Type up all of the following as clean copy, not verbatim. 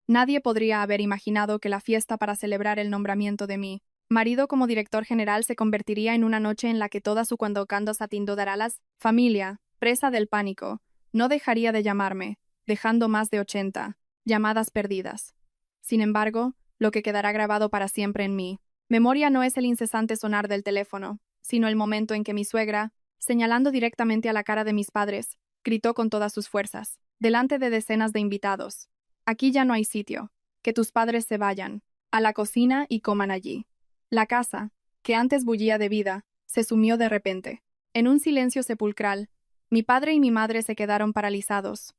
Nadie podría haber imaginado que la fiesta para celebrar el nombramiento de mi marido como director general se convertiría en una noche en la que toda su cuando Satindodaralas familia, presa del pánico, no dejaría de llamarme, dejando más de 80 llamadas perdidas. Sin embargo, lo que quedará grabado para siempre en mi memoria no es el incesante sonar del teléfono, sino el momento en que mi suegra, señalando directamente a la cara de mis padres, gritó con todas sus fuerzas, delante de decenas de invitados: «Aquí ya no hay sitio. Que tus padres se vayan a la cocina y coman allí». La casa, que antes bullía de vida, se sumió de repente. En un silencio sepulcral, mi padre y mi madre se quedaron paralizados.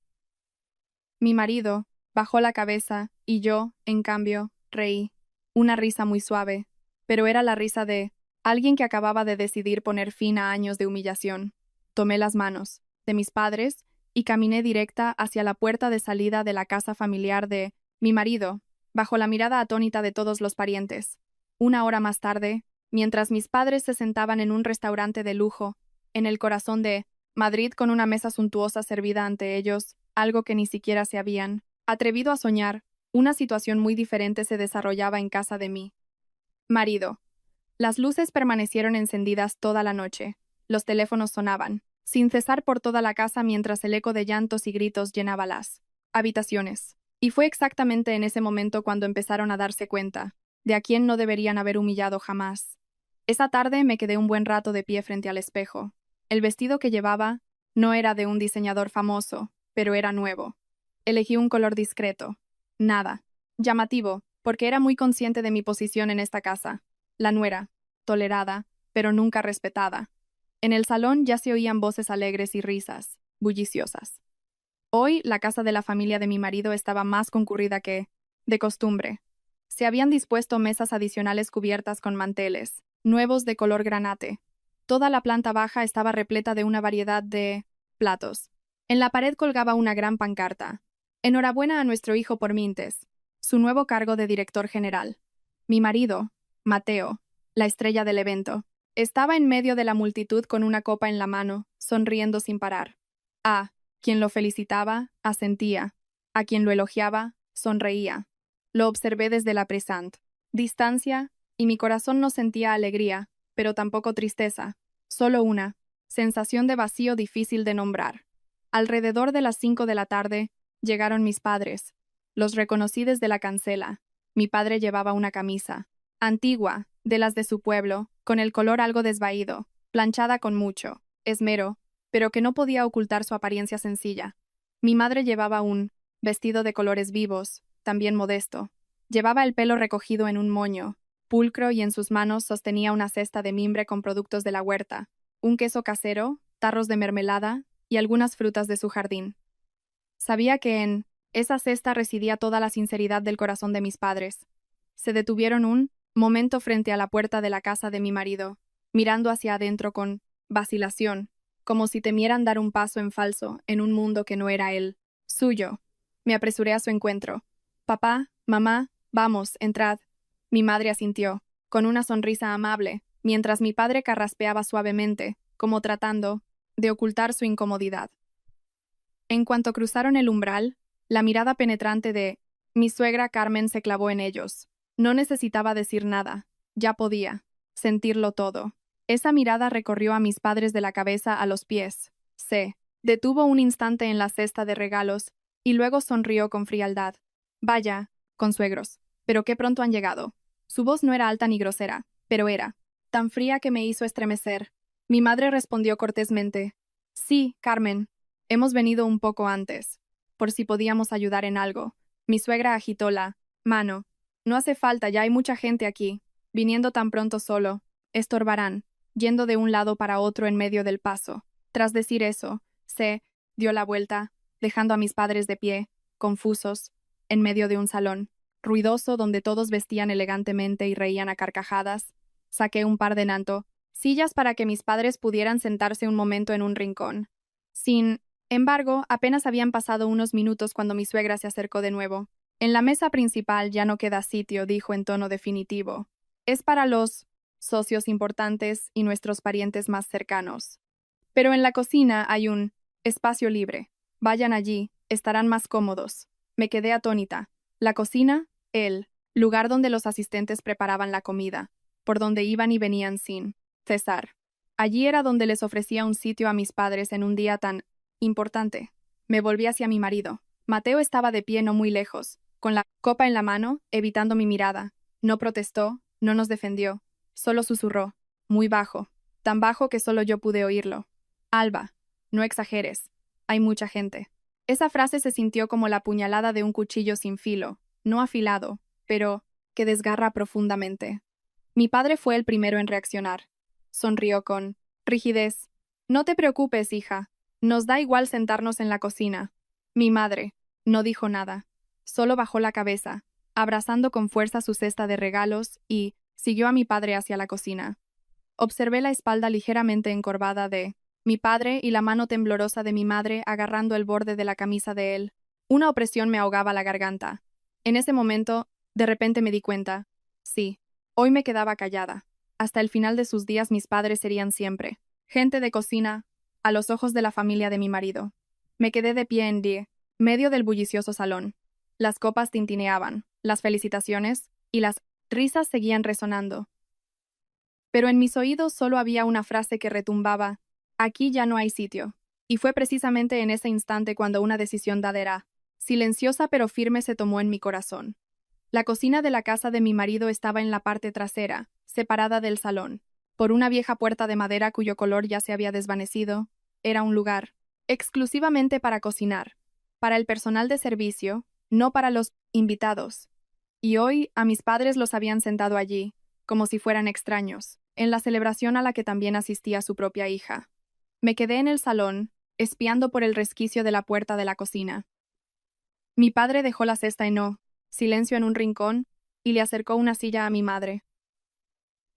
Mi marido bajó la cabeza y yo, en cambio, reí. Una risa muy suave, pero era la risa de alguien que acababa de decidir poner fin a años de humillación. Tomé las manos de mis padres y caminé directa hacia la puerta de salida de la casa familiar de mi marido, bajo la mirada atónita de todos los parientes. Una hora más tarde, mientras mis padres se sentaban en un restaurante de lujo, en el corazón de Madrid con una mesa suntuosa servida ante ellos, algo que ni siquiera se habían atrevido a soñar, una situación muy diferente se desarrollaba en casa de mi marido. Las luces permanecieron encendidas toda la noche. Los teléfonos sonaban, sin cesar por toda la casa mientras el eco de llantos y gritos llenaba las habitaciones. Y fue exactamente en ese momento cuando empezaron a darse cuenta de a quién no deberían haber humillado jamás. Esa tarde me quedé un buen rato de pie frente al espejo. El vestido que llevaba no era de un diseñador famoso, pero era nuevo. Elegí un color discreto. Nada llamativo, porque era muy consciente de mi posición en esta casa. La nuera, tolerada, pero nunca respetada. En el salón ya se oían voces alegres y risas, bulliciosas. Hoy la casa de la familia de mi marido estaba más concurrida que de costumbre. Se habían dispuesto mesas adicionales cubiertas con manteles, nuevos de color granate. Toda la planta baja estaba repleta de una variedad de platos. En la pared colgaba una gran pancarta: «Enhorabuena a nuestro hijo por Mintes, su nuevo cargo de director general». Mi marido, Mateo, la estrella del evento, estaba en medio de la multitud con una copa en la mano, sonriendo sin parar. A quien lo felicitaba, asentía. A quien lo elogiaba, sonreía. Lo observé desde la present distancia, y mi corazón no sentía alegría, pero tampoco tristeza, solo una sensación de vacío difícil de nombrar. Alrededor de las 5 de la tarde, llegaron mis padres. Los reconocí desde la cancela. Mi padre llevaba una camisa antigua, de las de su pueblo, con el color algo desvaído, planchada con mucho esmero, pero que no podía ocultar su apariencia sencilla. Mi madre llevaba un vestido de colores vivos, también modesto. Llevaba el pelo recogido en un moño, pulcro, y en sus manos sostenía una cesta de mimbre con productos de la huerta, un queso casero, tarros de mermelada y algunas frutas de su jardín. Sabía que en esa cesta residía toda la sinceridad del corazón de mis padres. Se detuvieron un momento frente a la puerta de la casa de mi marido, mirando hacia adentro con vacilación, como si temieran dar un paso en falso en un mundo que no era el suyo. Me apresuré a su encuentro. «Papá, mamá, vamos, entrad». Mi madre asintió, con una sonrisa amable, mientras mi padre carraspeaba suavemente, como tratando de ocultar su incomodidad. En cuanto cruzaron el umbral, la mirada penetrante de mi suegra Carmen se clavó en ellos. No necesitaba decir nada, ya podía sentirlo todo. Esa mirada recorrió a mis padres de la cabeza a los pies. Se detuvo un instante en la cesta de regalos y luego sonrió con frialdad. «Vaya, consuegros, pero qué pronto han llegado». Su voz no era alta ni grosera, pero era tan fría que me hizo estremecer. Mi madre respondió cortésmente: «Sí, Carmen, hemos venido un poco antes, por si podíamos ayudar en algo». Mi suegra agitó la mano. «No hace falta, ya hay mucha gente aquí. Viniendo tan pronto solo estorbarán», yendo de un lado para otro en medio del paso. Tras decir eso, se dio la vuelta, dejando a mis padres de pie, confusos, en medio de un salón ruidoso donde todos vestían elegantemente y reían a carcajadas. Saqué un par de sillas para que mis padres pudieran sentarse un momento en un rincón. Sin embargo, apenas habían pasado unos minutos cuando mi suegra se acercó de nuevo. «En la mesa principal ya no queda sitio», dijo en tono definitivo. «Es para los socios importantes y nuestros parientes más cercanos. Pero en la cocina hay un espacio libre. Vayan allí, estarán más cómodos». Me quedé atónita. La cocina, el lugar donde los asistentes preparaban la comida, por donde iban y venían sin cesar. Allí era donde les ofrecía un sitio a mis padres en un día tan importante. Me volví hacia mi marido. Mateo estaba de pie no muy lejos, con la copa en la mano, evitando mi mirada. No protestó, no nos defendió, solo susurró, muy bajo, tan bajo que solo yo pude oírlo. Alba, no exageres, hay mucha gente. Esa frase se sintió como la puñalada de un cuchillo sin filo, no afilado, pero que desgarra profundamente. Mi padre fue el primero en reaccionar. Sonrió con rigidez. No te preocupes, hija. Nos da igual sentarnos en la cocina. Mi madre no dijo nada. Solo bajó la cabeza, abrazando con fuerza su cesta de regalos y siguió a mi padre hacia la cocina. Observé la espalda ligeramente encorvada de mi padre y la mano temblorosa de mi madre agarrando el borde de la camisa de él. Una opresión me ahogaba la garganta. En ese momento, de repente me di cuenta. Sí, hoy me quedaba callada. Hasta el final de sus días mis padres serían siempre gente de cocina, a los ojos de la familia de mi marido. Me quedé de pie en medio del bullicioso salón. Las copas tintineaban, las felicitaciones y las risas seguían resonando. Pero en mis oídos solo había una frase que retumbaba: aquí ya no hay sitio. Y fue precisamente en ese instante cuando una decisión dadera, silenciosa pero firme, se tomó en mi corazón. La cocina de la casa de mi marido estaba en la parte trasera, separada del salón, por una vieja puerta de madera cuyo color ya se había desvanecido. Era un lugar exclusivamente para cocinar, para el personal de servicio, no para los invitados. Y hoy a mis padres los habían sentado allí, como si fueran extraños, en la celebración a la que también asistía su propia hija. Me quedé en el salón, espiando por el resquicio de la puerta de la cocina. Mi padre dejó la cesta en silencio en un rincón, y le acercó una silla a mi madre.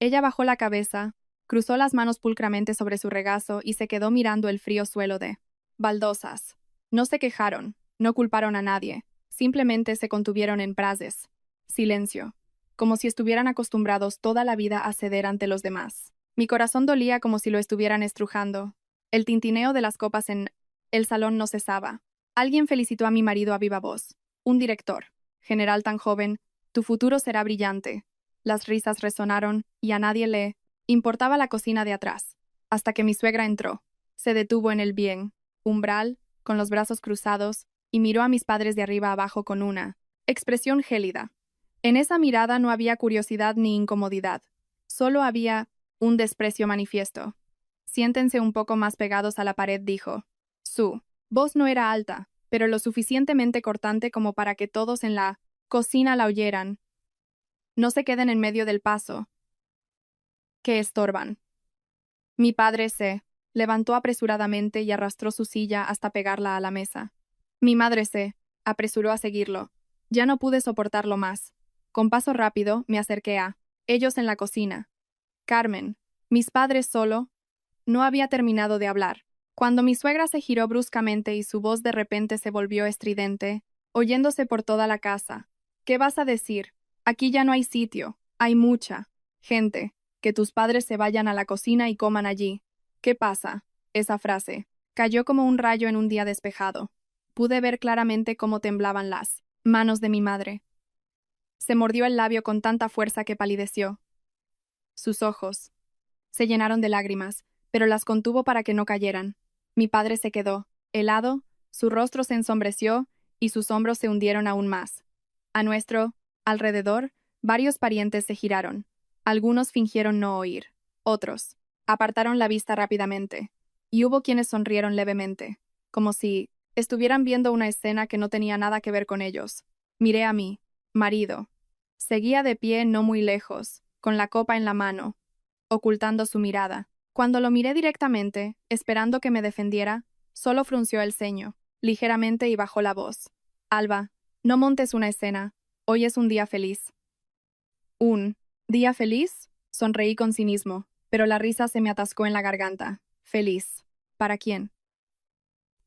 Ella bajó la cabeza, cruzó las manos pulcramente sobre su regazo y se quedó mirando el frío suelo de baldosas. No se quejaron, no culparon a nadie, simplemente se contuvieron en frases. Silencio, como si estuvieran acostumbrados toda la vida a ceder ante los demás. Mi corazón dolía como si lo estuvieran estrujando. El tintineo de las copas en el salón no cesaba. Alguien felicitó a mi marido a viva voz. Un director. General tan joven, tu futuro será brillante. Las risas resonaron y a nadie le importaba la cocina de atrás. Hasta que mi suegra entró. Se detuvo en el umbral, con los brazos cruzados, y miró a mis padres de arriba abajo con una expresión gélida. En esa mirada no había curiosidad ni incomodidad. Solo había un desprecio manifiesto. Siéntense un poco más pegados a la pared, dijo. Su voz no era alta, pero lo suficientemente cortante como para que todos en la cocina la oyeran. No se queden en medio del paso, que estorban. Mi padre se levantó apresuradamente y arrastró su silla hasta pegarla a la mesa. Mi madre se apresuró a seguirlo. Ya no pude soportarlo más. Con paso rápido me acerqué a ellos en la cocina. Carmen, mis padres solo. No había terminado de hablar, cuando mi suegra se giró bruscamente y su voz de repente se volvió estridente, oyéndose por toda la casa. ¿Qué vas a decir? Aquí ya no hay sitio, hay mucha gente. Que tus padres se vayan a la cocina y coman allí. ¿Qué pasa? Esa frase cayó como un rayo en un día despejado. Pude ver claramente cómo temblaban las manos de mi madre. Se mordió el labio con tanta fuerza que palideció. Sus ojos se llenaron de lágrimas, pero las contuvo para que no cayeran. Mi padre se quedó helado, su rostro se ensombreció y sus hombros se hundieron aún más. A nuestro alrededor, varios parientes se giraron. Algunos fingieron no oír. Otros apartaron la vista rápidamente. Y hubo quienes sonrieron levemente, como si estuvieran viendo una escena que no tenía nada que ver con ellos. Miré a mi marido. Seguía de pie no muy lejos, con la copa en la mano, ocultando su mirada. Cuando lo miré directamente, esperando que me defendiera, solo frunció el ceño, ligeramente, y bajó la voz. Alba, no montes una escena. Hoy es un día feliz. ¿Un día feliz? Sonreí con cinismo, pero la risa se me atascó en la garganta. ¿Feliz? ¿Para quién?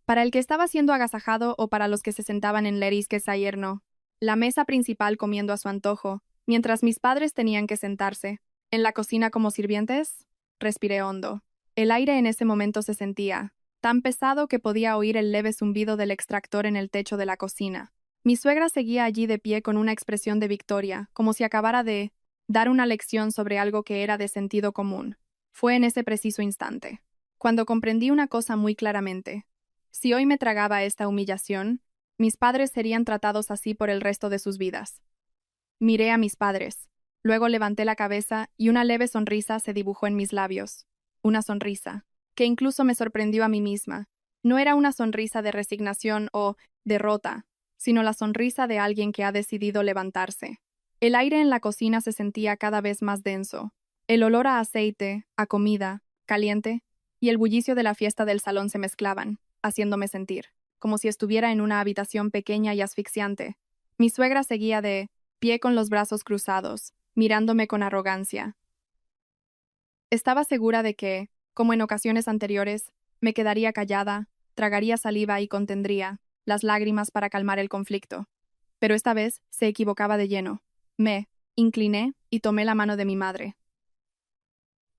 ¿Para el que estaba siendo agasajado o para los que se sentaban en ayer no? La mesa principal comiendo a su antojo, mientras mis padres tenían que sentarse. ¿En la cocina como sirvientes? Respiré hondo. El aire en ese momento se sentía tan pesado que podía oír el leve zumbido del extractor en el techo de la cocina. Mi suegra seguía allí de pie con una expresión de victoria, como si acabara de dar una lección sobre algo que era de sentido común. Fue en ese preciso instante, cuando comprendí una cosa muy claramente. Si hoy me tragaba esta humillación, mis padres serían tratados así por el resto de sus vidas. Miré a mis padres. Luego levanté la cabeza y una leve sonrisa se dibujó en mis labios. Una sonrisa, que incluso me sorprendió a mí misma. No era una sonrisa de resignación o derrota, sino la sonrisa de alguien que ha decidido levantarse. El aire en la cocina se sentía cada vez más denso. El olor a aceite, a comida, caliente, y el bullicio de la fiesta del salón se mezclaban, haciéndome sentir, como si estuviera en una habitación pequeña y asfixiante. Mi suegra seguía de pie con los brazos cruzados, mirándome con arrogancia. Estaba segura de que, como en ocasiones anteriores, me quedaría callada, tragaría saliva y contendría las lágrimas para calmar el conflicto. Pero esta vez se equivocaba de lleno. Me incliné y tomé la mano de mi madre.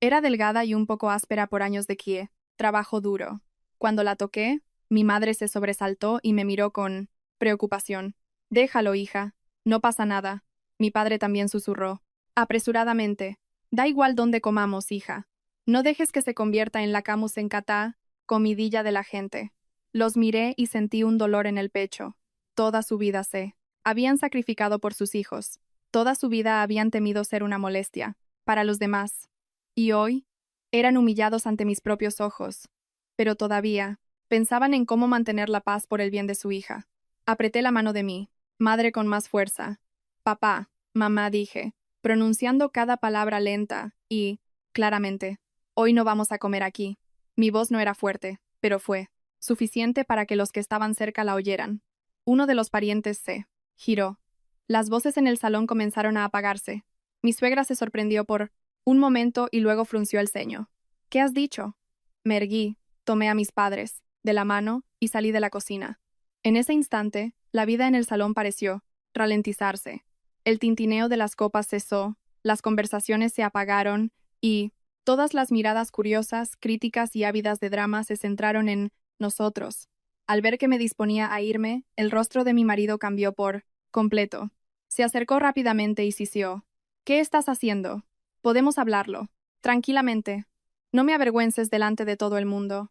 Era delgada y un poco áspera por años de kie, trabajo duro. Cuando la toqué, mi madre se sobresaltó y me miró con preocupación. Déjalo, hija. No pasa nada. Mi padre también susurró. Apresuradamente. Da igual dónde comamos, hija. No dejes que se convierta en la camus en catá, comidilla de la gente. Los miré y sentí un dolor en el pecho. Toda su vida se habían sacrificado por sus hijos. Toda su vida habían temido ser una molestia para los demás. Y hoy eran humillados ante mis propios ojos. Pero todavía pensaban en cómo mantener la paz por el bien de su hija. Apreté la mano de mi madre con más fuerza. Papá, mamá, dije, pronunciando cada palabra lenta y, claramente, hoy no vamos a comer aquí. Mi voz no era fuerte, pero fue suficiente para que los que estaban cerca la oyeran. Uno de los parientes se giró. Las voces en el salón comenzaron a apagarse. Mi suegra se sorprendió por un momento y luego frunció el ceño. ¿Qué has dicho? Me erguí, tomé a mis padres de la mano y salí de la cocina. En ese instante, la vida en el salón pareció ralentizarse. El tintineo de las copas cesó, las conversaciones se apagaron y todas las miradas curiosas, críticas y ávidas de drama se centraron en nosotros. Al ver que me disponía a irme, el rostro de mi marido cambió por completo. Se acercó rápidamente y siseó. ¿Qué estás haciendo? Podemos hablarlo. Tranquilamente. No me avergüences delante de todo el mundo.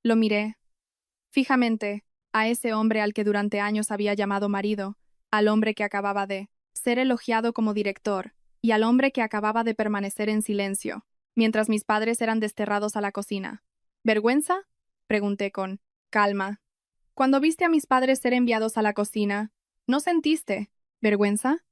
Lo miré fijamente a ese hombre al que durante años había llamado marido, al hombre que acababa de ser elogiado como director, y al hombre que acababa de permanecer en silencio, mientras mis padres eran desterrados a la cocina. ¿Vergüenza? Pregunté con calma. Cuando viste a mis padres ser enviados a la cocina, ¿no sentiste vergüenza?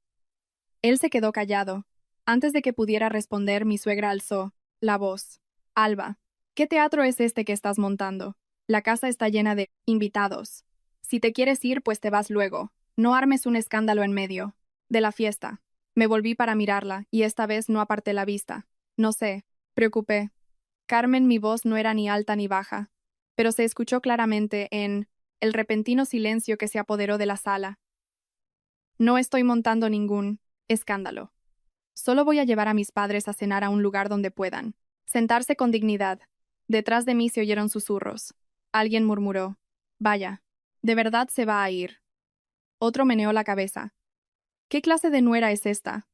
Él se quedó callado. Antes de que pudiera responder, mi suegra alzó la voz. Alba, ¿qué teatro es este que estás montando? La casa está llena de invitados. Si te quieres ir, pues te vas luego. No armes un escándalo en medio de la fiesta. Me volví para mirarla, y esta vez no aparté la vista. No sé, preocupé. Carmen, mi voz no era ni alta ni baja, pero se escuchó claramente en el repentino silencio que se apoderó de la sala. No estoy montando ningún escándalo. Solo voy a llevar a mis padres a cenar a un lugar donde puedan sentarse con dignidad. Detrás de mí se oyeron susurros. Alguien murmuró. Vaya, de verdad se va a ir. Otro meneó la cabeza. ¿Qué clase de nuera es esta?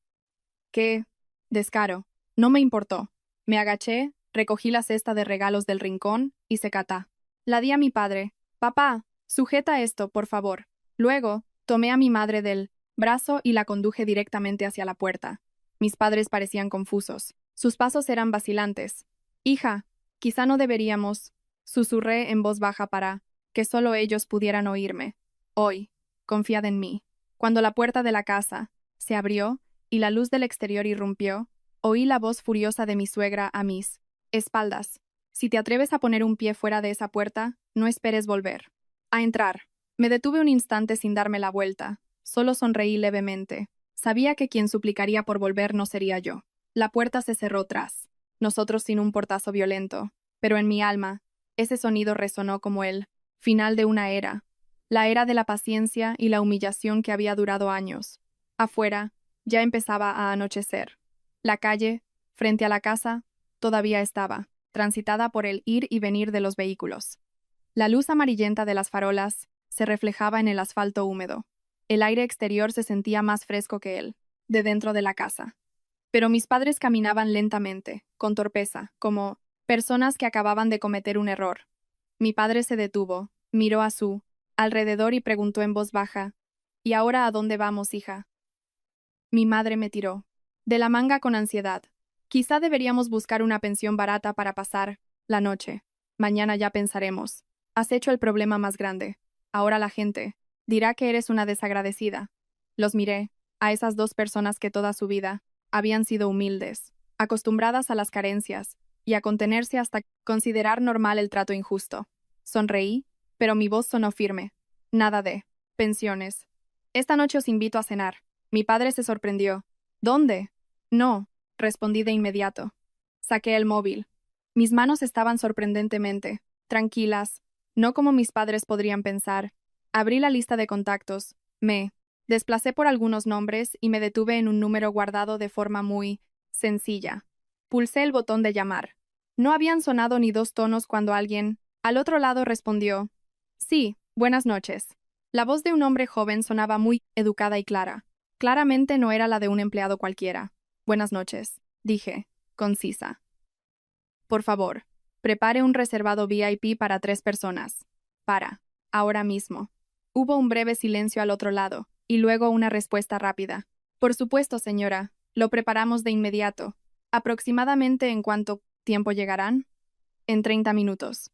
¿Qué descaro? No me importó. Me agaché, recogí la cesta de regalos del rincón y se catá. La di a mi padre. Papá, sujeta esto, por favor. Luego, tomé a mi madre del brazo y la conduje directamente hacia la puerta. Mis padres parecían confusos. Sus pasos eran vacilantes. Hija, quizá no deberíamos, susurré en voz baja para que solo ellos pudieran oírme. Hoy, confiad en mí. Cuando la puerta de la casa se abrió y la luz del exterior irrumpió, oí la voz furiosa de mi suegra a mis espaldas. Si te atreves a poner un pie fuera de esa puerta, no esperes volver a entrar. Me detuve un instante sin darme la vuelta. Solo sonreí levemente. Sabía que quien suplicaría por volver no sería yo. La puerta se cerró tras nosotros sin un portazo violento, pero en mi alma, ese sonido resonó como el final de una era, la era de la paciencia y la humillación que había durado años. Afuera, ya empezaba a anochecer. La calle, frente a la casa, todavía estaba transitada por el ir y venir de los vehículos. La luz amarillenta de las farolas se reflejaba en el asfalto húmedo. El aire exterior se sentía más fresco que él, de dentro de la casa. Pero mis padres caminaban lentamente, con torpeza, como personas que acababan de cometer un error. Mi padre se detuvo, miró a su alrededor y preguntó en voz baja, ¿Y ahora a dónde vamos, hija? Mi madre me tiró de la manga con ansiedad. Quizá deberíamos buscar una pensión barata para pasar la noche. Mañana ya pensaremos. Has hecho el problema más grande. Ahora la gente dirá que eres una desagradecida. Los miré, a esas dos personas que toda su vida habían sido humildes, acostumbradas a las carencias y a contenerse hasta considerar normal el trato injusto. Sonreí, pero mi voz sonó firme. Nada de pensiones. Esta noche os invito a cenar. Mi padre se sorprendió. ¿Dónde? No, respondí de inmediato. Saqué el móvil. Mis manos estaban sorprendentemente tranquilas, no como mis padres podrían pensar. Abrí la lista de contactos. Me desplacé por algunos nombres y me detuve en un número guardado de forma muy sencilla. Pulsé el botón de llamar. No habían sonado ni dos tonos cuando alguien, al otro lado, respondió. Sí, buenas noches. La voz de un hombre joven sonaba muy educada y clara. Claramente no era la de un empleado cualquiera. Buenas noches, dije, concisa. Por favor, prepare un reservado VIP para 3 personas. Ahora mismo. Hubo un breve silencio al otro lado, y luego una respuesta rápida. Por supuesto, señora, lo preparamos de inmediato. ¿Aproximadamente en cuánto tiempo llegarán? En 30 minutos.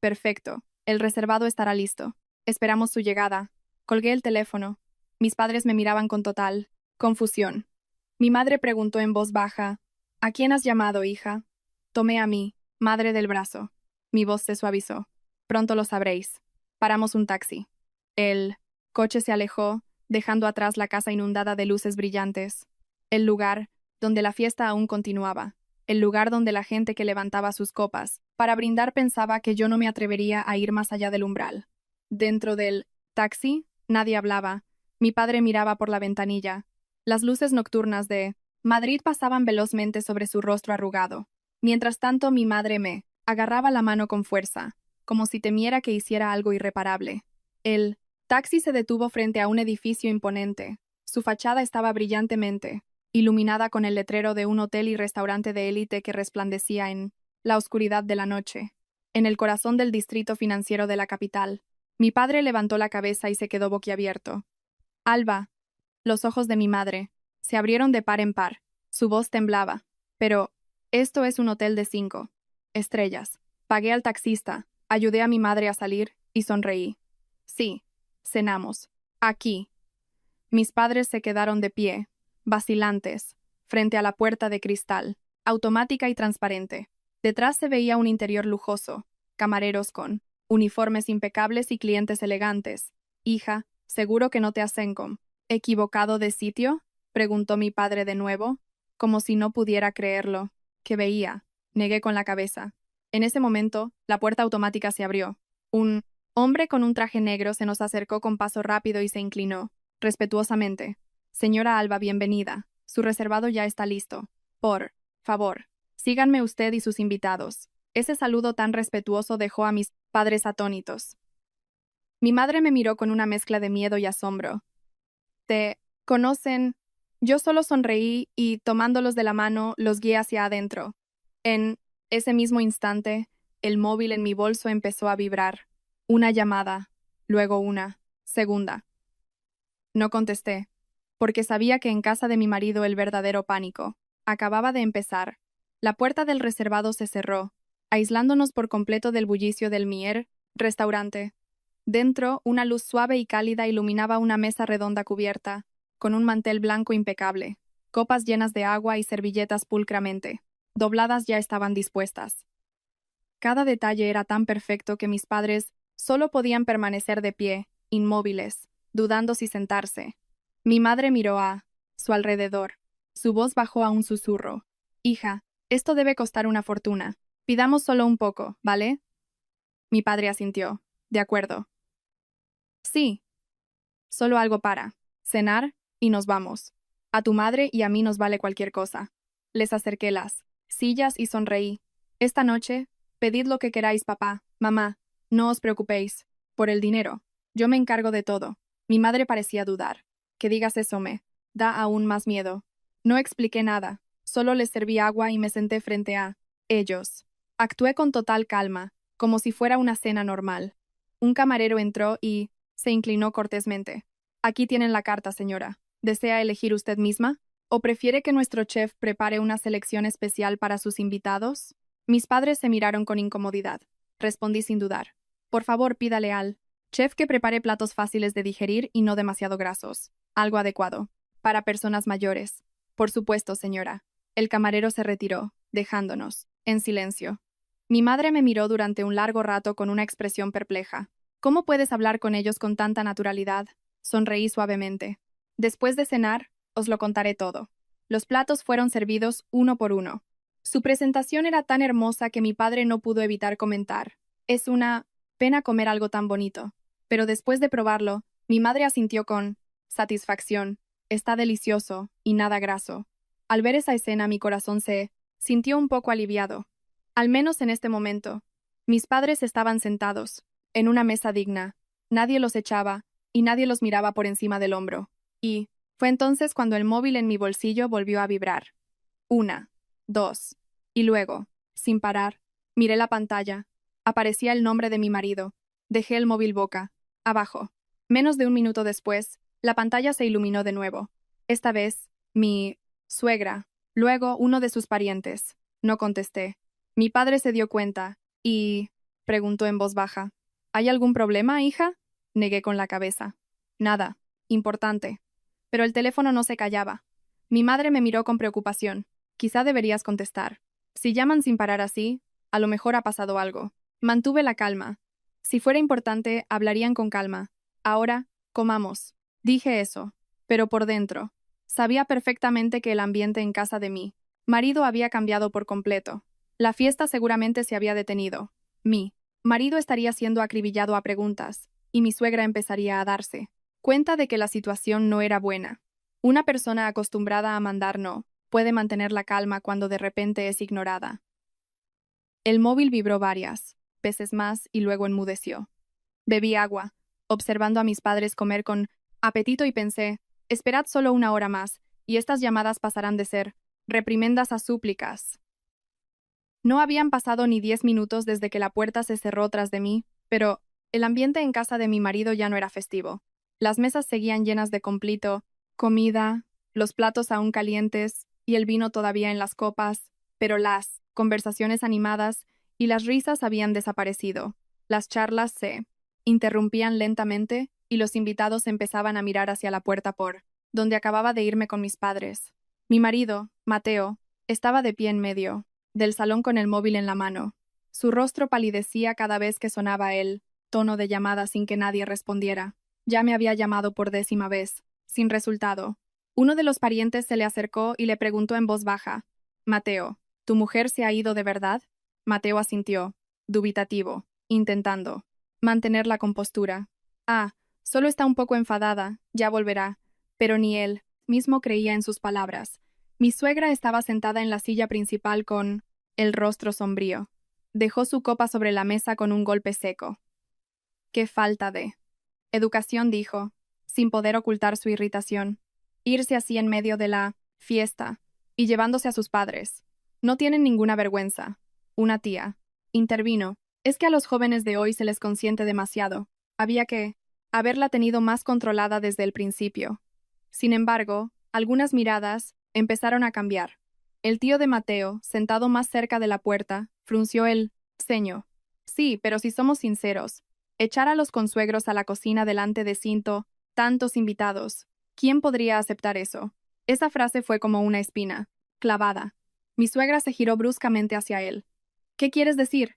Perfecto, el reservado estará listo. Esperamos su llegada. Colgué el teléfono. Mis padres me miraban con total confusión. Mi madre preguntó en voz baja, ¿A quién has llamado, hija? Tomé a mí, madre del brazo. Mi voz se suavizó. Pronto lo sabréis. Paramos un taxi. El coche se alejó, dejando atrás la casa inundada de luces brillantes. El lugar donde la fiesta aún continuaba. El lugar donde la gente que levantaba sus copas para brindar pensaba que yo no me atrevería a ir más allá del umbral. Dentro del taxi, nadie hablaba. Mi padre miraba por la ventanilla. Las luces nocturnas de Madrid pasaban velozmente sobre su rostro arrugado. Mientras tanto, mi madre me agarraba la mano con fuerza, como si temiera que hiciera algo irreparable. El taxi se detuvo frente a un edificio imponente. Su fachada estaba brillantemente iluminada con el letrero de un hotel y restaurante de élite que resplandecía en la oscuridad de la noche. En el corazón del distrito financiero de la capital, mi padre levantó la cabeza y se quedó boquiabierto. Alba. Los ojos de mi madre se abrieron de par en par. Su voz temblaba. Pero, esto es un hotel de 5 estrellas. Pagué al taxista, ayudé a mi madre a salir y sonreí. Sí, cenamos. Aquí. Mis padres se quedaron de pie, vacilantes, frente a la puerta de cristal, automática y transparente. Detrás se veía un interior lujoso, camareros con uniformes impecables y clientes elegantes. Hija, ¿seguro que no te has equivocado de sitio? Preguntó mi padre de nuevo, como si no pudiera creerlo. ¿Qué veía? Negué con la cabeza. En ese momento, la puerta automática se abrió. Un hombre con un traje negro se nos acercó con paso rápido y se inclinó, respetuosamente. Señora Alba, bienvenida. Su reservado ya está listo. Por favor, síganme usted y sus invitados. Ese saludo tan respetuoso dejó a mis padres atónitos. Mi madre me miró con una mezcla de miedo y asombro. ¿Te conocen? Yo solo sonreí y, tomándolos de la mano, los guié hacia adentro. En ese mismo instante, el móvil en mi bolso empezó a vibrar. Una llamada, luego una segunda. No contesté, porque sabía que en casa de mi marido el verdadero pánico acababa de empezar. La puerta del reservado se cerró, aislándonos por completo del bullicio del Mier restaurante. Dentro, una luz suave y cálida iluminaba una mesa redonda cubierta, con un mantel blanco impecable, copas llenas de agua y servilletas pulcramente dobladas ya estaban dispuestas. Cada detalle era tan perfecto que mis padres solo podían permanecer de pie, inmóviles, dudando si sentarse. Mi madre miró a su alrededor. Su voz bajó a un susurro. Hija, esto debe costar una fortuna. Pidamos solo un poco, ¿vale? Mi padre asintió. De acuerdo. Sí. Solo algo para cenar y nos vamos. A tu madre y a mí nos vale cualquier cosa. Les acerqué las sillas y sonreí. Esta noche, pedid lo que queráis, papá, mamá. No os preocupéis. Por el dinero. Yo me encargo de todo. Mi madre parecía dudar. Que digas eso me da aún más miedo. No expliqué nada, solo les serví agua y me senté frente a ellos. Actué con total calma, como si fuera una cena normal. Un camarero entró y se inclinó cortésmente. Aquí tienen la carta, señora. ¿Desea elegir usted misma? ¿O prefiere que nuestro chef prepare una selección especial para sus invitados? Mis padres se miraron con incomodidad. Respondí sin dudar. Por favor, pídale al chef que prepare platos fáciles de digerir y no demasiado grasos. Algo adecuado. Para personas mayores. Por supuesto, señora. El camarero se retiró, dejándonos en silencio. Mi madre me miró durante un largo rato con una expresión perpleja. ¿Cómo puedes hablar con ellos con tanta naturalidad? Sonreí suavemente. Después de cenar, os lo contaré todo. Los platos fueron servidos uno por uno. Su presentación era tan hermosa que mi padre no pudo evitar comentar. Es una pena comer algo tan bonito. Pero después de probarlo, mi madre asintió con satisfacción. Está delicioso y nada graso. Al ver esa escena mi corazón se sintió un poco aliviado. Al menos en este momento. Mis padres estaban sentados, en una mesa digna. Nadie los echaba, y nadie los miraba por encima del hombro. Y fue entonces cuando el móvil en mi bolsillo volvió a vibrar. 1, 2. Y luego, sin parar, miré la pantalla. Aparecía el nombre de mi marido. Dejé el móvil boca abajo. Menos de un minuto después, la pantalla se iluminó de nuevo. Esta vez, mi suegra. Luego, uno de sus parientes. No contesté. Mi padre se dio cuenta y preguntó en voz baja. ¿Hay algún problema, hija? Negué con la cabeza. Nada. Importante. Pero el teléfono no se callaba. Mi madre me miró con preocupación. Quizá deberías contestar. Si llaman sin parar así, a lo mejor ha pasado algo. Mantuve la calma. Si fuera importante, hablarían con calma. Ahora, comamos. Dije eso. Pero por dentro. Sabía perfectamente que el ambiente en casa de mi marido había cambiado por completo. La fiesta seguramente se había detenido. Mi marido estaría siendo acribillado a preguntas, y mi suegra empezaría a darse cuenta de que la situación no era buena. Una persona acostumbrada a mandar no puede mantener la calma cuando de repente es ignorada. El móvil vibró varias veces más y luego enmudeció. Bebí agua, observando a mis padres comer con apetito y pensé, esperad solo una hora más, y estas llamadas pasarán de ser reprimendas a súplicas. No habían pasado ni 10 minutos desde que la puerta se cerró tras de mí, pero el ambiente en casa de mi marido ya no era festivo. Las mesas seguían llenas de complito, comida, los platos aún calientes y el vino todavía en las copas, pero las conversaciones animadas y las risas habían desaparecido. Las charlas se interrumpían lentamente y los invitados empezaban a mirar hacia la puerta por donde acababa de irme con mis padres. Mi marido, Mateo, estaba de pie en medio del salón con el móvil en la mano. Su rostro palidecía cada vez que sonaba el tono de llamada sin que nadie respondiera. Ya me había llamado por 10ª vez, sin resultado. Uno de los parientes se le acercó y le preguntó en voz baja, Mateo, ¿tu mujer se ha ido de verdad? Mateo asintió, dubitativo, intentando mantener la compostura. Ah, solo está un poco enfadada, ya volverá. Pero ni él mismo creía en sus palabras. Mi suegra estaba sentada en la silla principal con el rostro sombrío. Dejó su copa sobre la mesa con un golpe seco. ¡Qué falta de educación!, dijo, sin poder ocultar su irritación. Irse así en medio de la fiesta y llevándose a sus padres. No tienen ninguna vergüenza. Una tía intervino. Es que a los jóvenes de hoy se les consiente demasiado. Había que haberla tenido más controlada desde el principio. Sin embargo, algunas miradas empezaron a cambiar. El tío de Mateo, sentado más cerca de la puerta, frunció el ceño. Sí, pero si somos sinceros, echar a los consuegros a la cocina delante de tantos invitados. ¿Quién podría aceptar eso? Esa frase fue como una espina, clavada. Mi suegra se giró bruscamente hacia él. ¿Qué quieres decir?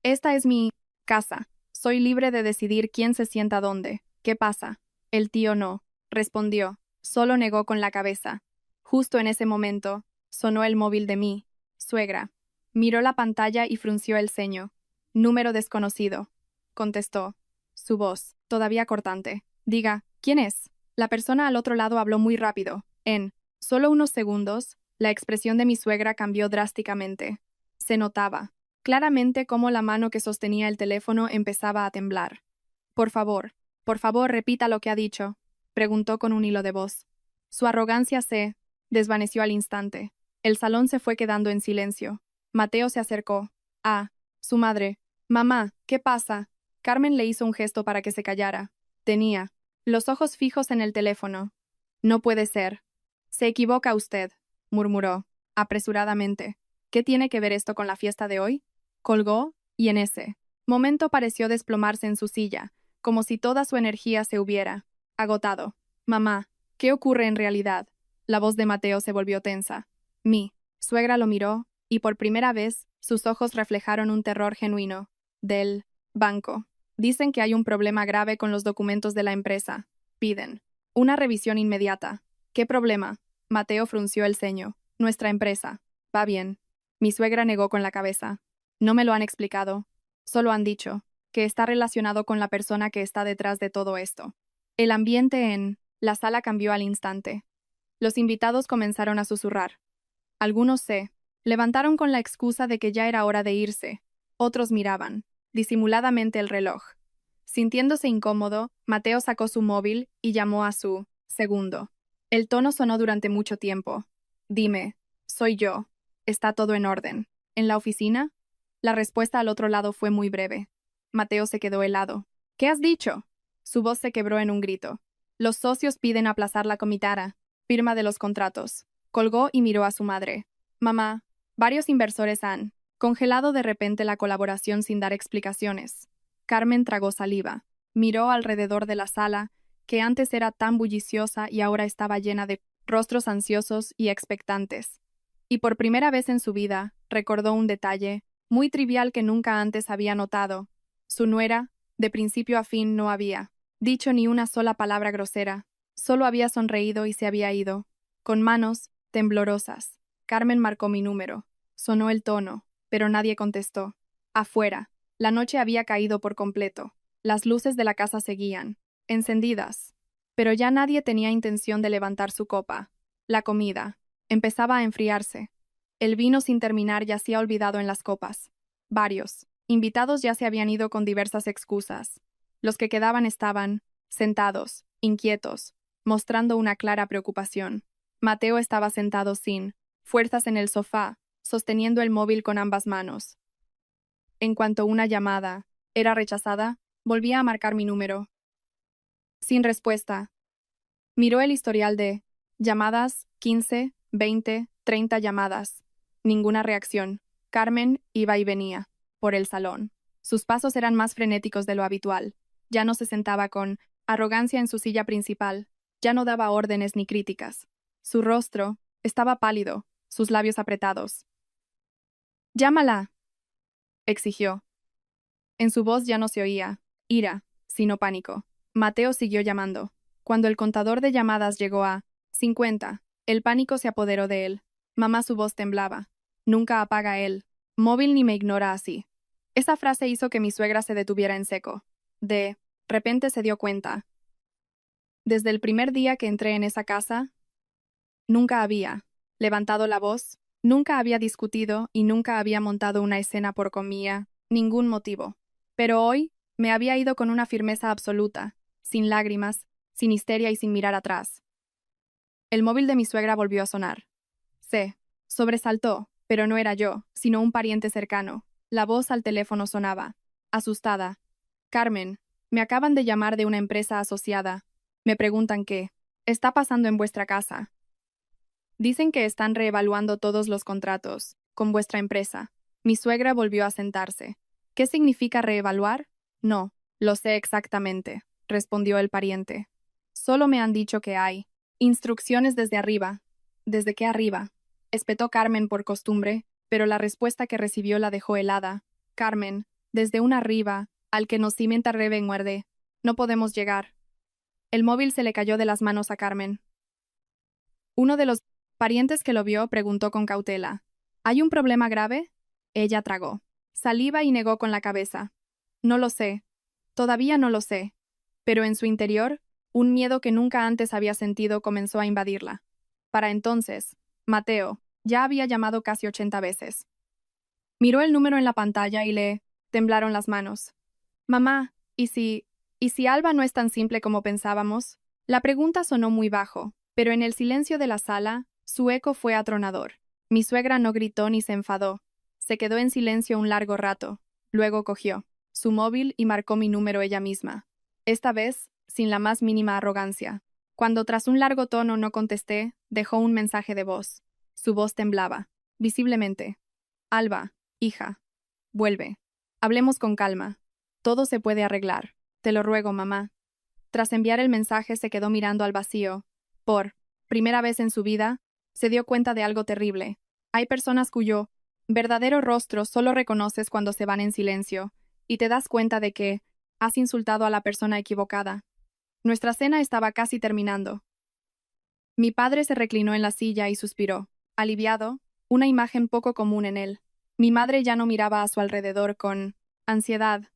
Esta es mi casa. Soy libre de decidir quién se sienta dónde. ¿Qué pasa? El tío no respondió, solo negó con la cabeza. Justo en ese momento, sonó el móvil de mi suegra. Miró la pantalla y frunció el ceño. Número desconocido. Contestó. Su voz, todavía cortante. Diga, ¿quién es? La persona al otro lado habló muy rápido. En solo unos segundos, la expresión de mi suegra cambió drásticamente. Se notaba claramente cómo la mano que sostenía el teléfono empezaba a temblar. Por favor, Por favor, repita lo que ha dicho, preguntó con un hilo de voz. Su arrogancia se desvaneció al instante. El salón se fue quedando en silencio. Mateo se acercó. Su madre. Mamá, ¿qué pasa? Carmen le hizo un gesto para que se callara. Tenía los ojos fijos en el teléfono. No puede ser. Se equivoca usted, murmuró, apresuradamente. ¿Qué tiene que ver esto con la fiesta de hoy? Colgó, y en ese momento pareció desplomarse en su silla, como si toda su energía se hubiera agotado. Mamá, ¿qué ocurre en realidad? La voz de Mateo se volvió tensa. Mi suegra lo miró, y por primera vez sus ojos reflejaron un terror genuino. Del banco. Dicen que hay un problema grave con los documentos de la empresa. Piden una revisión inmediata. ¿Qué problema? Mateo frunció el ceño. Nuestra empresa. Va bien. Mi suegra negó con la cabeza. No me lo han explicado. Solo han dicho que está relacionado con la persona que está detrás de todo esto. El ambiente en la sala cambió al instante. Los invitados comenzaron a susurrar. Algunos se levantaron con la excusa de que ya era hora de irse. Otros miraban disimuladamente el reloj. Sintiéndose incómodo, Mateo sacó su móvil y llamó a su segundo. El tono sonó durante mucho tiempo. Dime, soy yo. ¿Está todo en orden? ¿En la oficina? La respuesta al otro lado fue muy breve. Mateo se quedó helado. ¿Qué has dicho? Su voz se quebró en un grito. Los socios piden aplazar la comitara. Firma de los contratos. Colgó y miró a su madre. Mamá, varios inversores han congelado de repente la colaboración sin dar explicaciones. Carmen tragó saliva. Miró alrededor de la sala, que antes era tan bulliciosa y ahora estaba llena de rostros ansiosos y expectantes. Y por primera vez en su vida, recordó un detalle, muy trivial que nunca antes había notado. Su nuera, de principio a fin, no había dicho ni una sola palabra grosera. Solo había sonreído y se había ido. Con manos temblorosas. Carmen marcó mi número. Sonó el tono, pero nadie contestó. Afuera, la noche había caído por completo. Las luces de la casa seguían, encendidas. Pero ya nadie tenía intención de levantar su copa. La comida empezaba a enfriarse. El vino sin terminar yacía olvidado en las copas. Varios invitados ya se habían ido con diversas excusas. Los que quedaban estaban sentados, inquietos, mostrando una clara preocupación. Mateo estaba sentado sin fuerzas en el sofá, sosteniendo el móvil con ambas manos. En cuanto una llamada era rechazada, volvía a marcar mi número. Sin respuesta. Miró el historial de llamadas, 15, 20, 30 llamadas. Ninguna reacción. Carmen iba y venía por el salón. Sus pasos eran más frenéticos de lo habitual. Ya no se sentaba con arrogancia en su silla principal. Ya no daba órdenes ni críticas. Su rostro estaba pálido, sus labios apretados. «Llámala», exigió. En su voz ya no se oía ira, sino pánico. Mateo siguió llamando. Cuando el contador de llamadas llegó a 50, el pánico se apoderó de él. Mamá, su voz temblaba. Nunca apaga él. Móvil ni me ignora así. Esa frase hizo que mi suegra se detuviera en seco. De repente se dio cuenta. Desde el primer día que entré en esa casa, nunca había levantado la voz, nunca había discutido y nunca había montado una escena por comía, ningún motivo. Pero hoy me había ido con una firmeza absoluta, sin lágrimas, sin histeria y sin mirar atrás. El móvil de mi suegra volvió a sonar. Se sobresaltó, pero no era yo, sino un pariente cercano. La voz al teléfono sonaba, asustada. Carmen, me acaban de llamar de una empresa asociada. Me preguntan qué está pasando en vuestra casa. Dicen que están reevaluando todos los contratos con vuestra empresa. Mi suegra volvió a sentarse. ¿Qué significa reevaluar? No, lo sé exactamente, respondió el pariente. Solo me han dicho que hay instrucciones desde arriba. ¿Desde qué arriba? Espetó Carmen por costumbre, pero la respuesta que recibió la dejó helada. Carmen, desde un arriba, al que nos cimienta reve muerde. No podemos llegar. El móvil se le cayó de las manos a Carmen. Uno de los parientes que lo vio preguntó con cautela. ¿Hay un problema grave? Ella tragó saliva y negó con la cabeza. No lo sé. Todavía no lo sé. Pero en su interior, un miedo que nunca antes había sentido comenzó a invadirla. Para entonces, Mateo ya había llamado casi 80 veces. Miró el número en la pantalla y le temblaron las manos. Mamá, ¿Y si Alba no es tan simple como pensábamos? La pregunta sonó muy bajo, pero en el silencio de la sala, su eco fue atronador. Mi suegra no gritó ni se enfadó. Se quedó en silencio un largo rato. Luego cogió su móvil y marcó mi número ella misma. Esta vez, sin la más mínima arrogancia. Cuando tras un largo tono no contesté, dejó un mensaje de voz. Su voz temblaba, visiblemente. Alba, hija, vuelve. Hablemos con calma. Todo se puede arreglar. Te lo ruego, mamá. Tras enviar el mensaje se quedó mirando al vacío. Por primera vez en su vida, se dio cuenta de algo terrible. Hay personas cuyo verdadero rostro solo reconoces cuando se van en silencio, y te das cuenta de que has insultado a la persona equivocada. Nuestra cena estaba casi terminando. Mi padre se reclinó en la silla y suspiró, aliviado, una imagen poco común en él. Mi madre ya no miraba a su alrededor con ansiedad.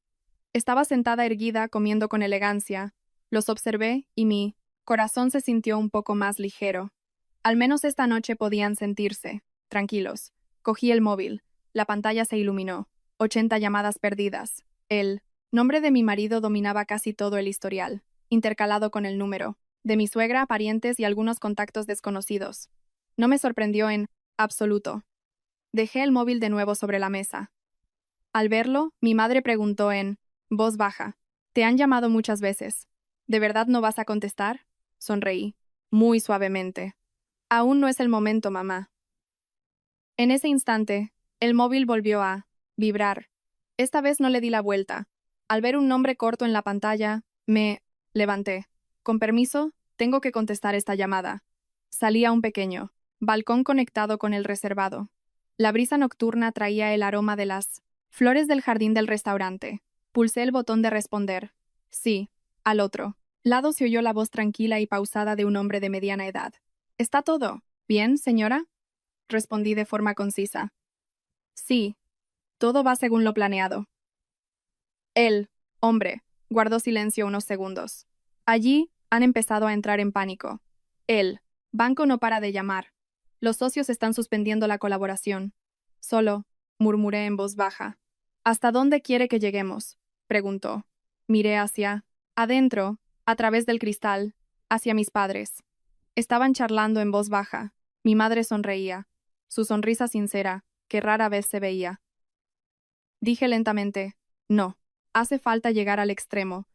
Estaba sentada erguida comiendo con elegancia. Los observé y mi corazón se sintió un poco más ligero. Al menos esta noche podían sentirse tranquilos. Cogí el móvil. La pantalla se iluminó. 80 llamadas perdidas. El nombre de mi marido dominaba casi todo el historial, intercalado con el número de mi suegra, parientes y algunos contactos desconocidos. No me sorprendió en absoluto. Dejé el móvil de nuevo sobre la mesa. Al verlo, mi madre preguntó en voz baja: «¿Te han llamado muchas veces? ¿De verdad no vas a contestar?» Sonreí, muy suavemente. «Aún no es el momento, mamá». En ese instante, el móvil volvió a vibrar. Esta vez no le di la vuelta. Al ver un nombre corto en la pantalla, me levanté. «Con permiso, tengo que contestar esta llamada». Salí a un pequeño balcón conectado con el reservado. La brisa nocturna traía el aroma de las flores del jardín del restaurante. Pulsé el botón de responder. Sí, al otro lado se oyó la voz tranquila y pausada de un hombre de mediana edad. ¿Está todo bien, señora?, respondí de forma concisa. Sí, todo va según lo planeado. El hombre guardó silencio unos segundos. Allí han empezado a entrar en pánico. El banco no para de llamar. Los socios están suspendiendo la colaboración. Solo, murmuré en voz baja. ¿Hasta dónde quiere que lleguemos?, preguntó. Miré hacia adentro, a través del cristal, hacia mis padres. Estaban charlando en voz baja. Mi madre sonreía, su sonrisa sincera, que rara vez se veía. Dije lentamente: no, hace falta llegar al extremo.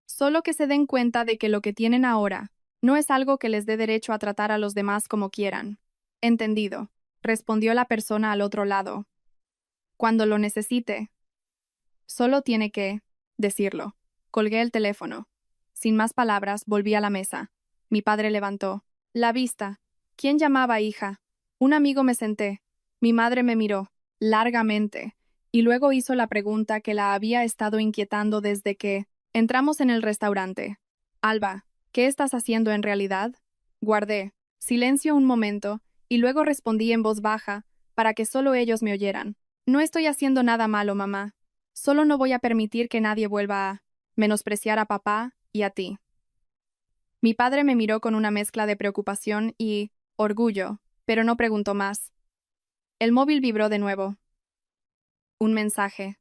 Solo que se den cuenta de que lo que tienen ahora no es algo que les dé derecho a tratar a los demás como quieran. Entendido, respondió la persona al otro lado. Cuando lo necesite, solo tiene que decirlo. Colgué el teléfono. Sin más palabras, volví a la mesa. Mi padre levantó la vista. ¿Quién llamaba, hija? Un amigo. Me senté. Mi madre me miró largamente y luego hizo la pregunta que la había estado inquietando desde que entramos en el restaurante. Alba, ¿qué estás haciendo en realidad? Guardé silencio un momento y luego respondí en voz baja para que solo ellos me oyeran. No estoy haciendo nada malo, mamá. Solo no voy a permitir que nadie vuelva a menospreciar a papá y a ti. Mi padre me miró con una mezcla de preocupación y orgullo, pero no preguntó más. El móvil vibró de nuevo. Un mensaje.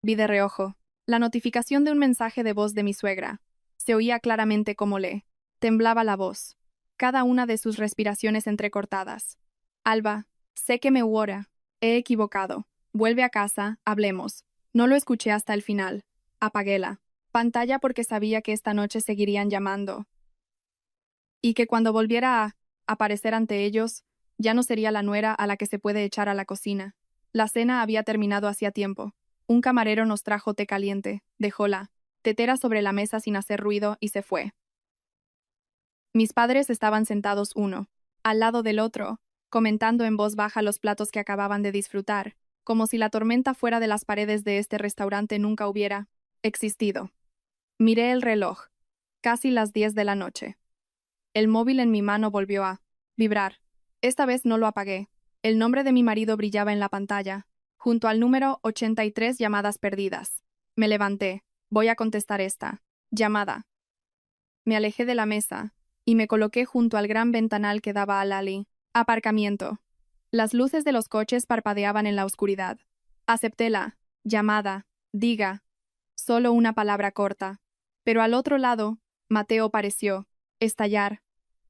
Vi de reojo la notificación de un mensaje de voz de mi suegra. Se oía claramente cómo le temblaba la voz, cada una de sus respiraciones entrecortadas. Alba, sé que me huora. He equivocado. Vuelve a casa, hablemos. No lo escuché hasta el final. Apagué la pantalla porque sabía que esta noche seguirían llamando. Y que cuando volviera a aparecer ante ellos, ya no sería la nuera a la que se puede echar a la cocina. La cena había terminado hacía tiempo. Un camarero nos trajo té caliente, dejó la tetera sobre la mesa sin hacer ruido y se fue. Mis padres estaban sentados uno al lado del otro, comentando en voz baja los platos que acababan de disfrutar, como si la tormenta fuera de las paredes de este restaurante nunca hubiera existido. Miré el reloj. Casi las 10 de la noche. El móvil en mi mano volvió a vibrar. Esta vez no lo apagué. El nombre de mi marido brillaba en la pantalla, junto al número 83 llamadas perdidas. Me levanté. Voy a contestar esta llamada. Me alejé de la mesa y me coloqué junto al gran ventanal que daba al aparcamiento. Las luces de los coches parpadeaban en la oscuridad. Acepté la llamada. Diga. Solo una palabra corta. Pero al otro lado, Mateo pareció estallar.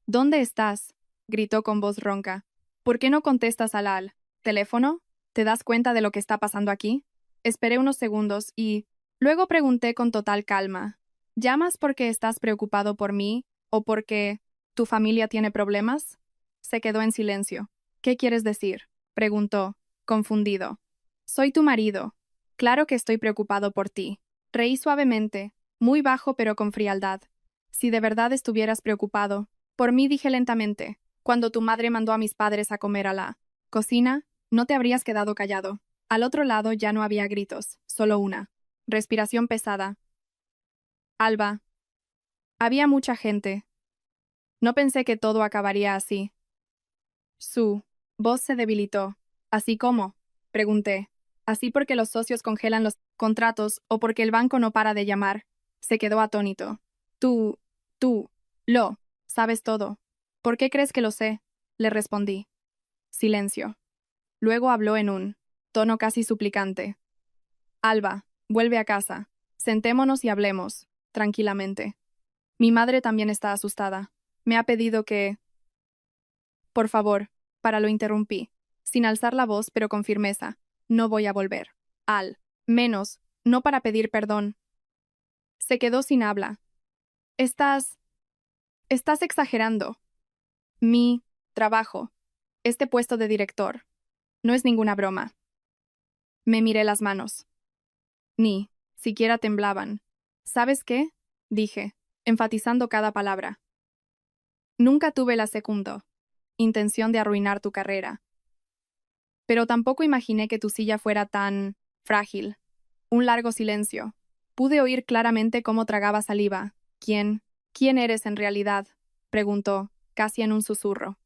¿Dónde estás? Gritó con voz ronca. ¿Por qué no contestas al teléfono? ¿Te das cuenta de lo que está pasando aquí? Esperé unos segundos y luego pregunté con total calma. ¿Llamas porque estás preocupado por mí o porque tu familia tiene problemas? Se quedó en silencio. ¿Qué quieres decir? Preguntó, confundido. Soy tu marido. Claro que estoy preocupado por ti. Reí suavemente, muy bajo pero con frialdad. Si de verdad estuvieras preocupado, por mí dije lentamente, cuando tu madre mandó a mis padres a comer a la cocina, no te habrías quedado callado. Al otro lado ya no había gritos, solo una respiración pesada. Alba. Había mucha gente. No pensé que todo acabaría así. Su voz se debilitó. ¿Así cómo? Pregunté. ¿Así porque los socios congelan los contratos o porque el banco no para de llamar? Se quedó atónito. Tú, lo, sabes todo. ¿Por qué crees que lo sé? Le respondí. Silencio. Luego habló en un tono casi suplicante. Alba, vuelve a casa. Sentémonos y hablemos, tranquilamente. Mi madre también está asustada. Me ha pedido que... Por favor, lo interrumpí, sin alzar la voz pero con firmeza. No voy a volver. Al menos, no para pedir perdón. Se quedó sin habla. Estás exagerando. Mi trabajo, este puesto de director, no es ninguna broma. Me miré las manos. Ni siquiera temblaban. ¿Sabes qué? Dije, enfatizando cada palabra. Nunca tuve la intención de arruinar tu carrera. Pero tampoco imaginé que tu silla fuera tan frágil. Un largo silencio. Pude oír claramente cómo tragaba saliva. ¿Quién eres en realidad? Preguntó, casi en un susurro.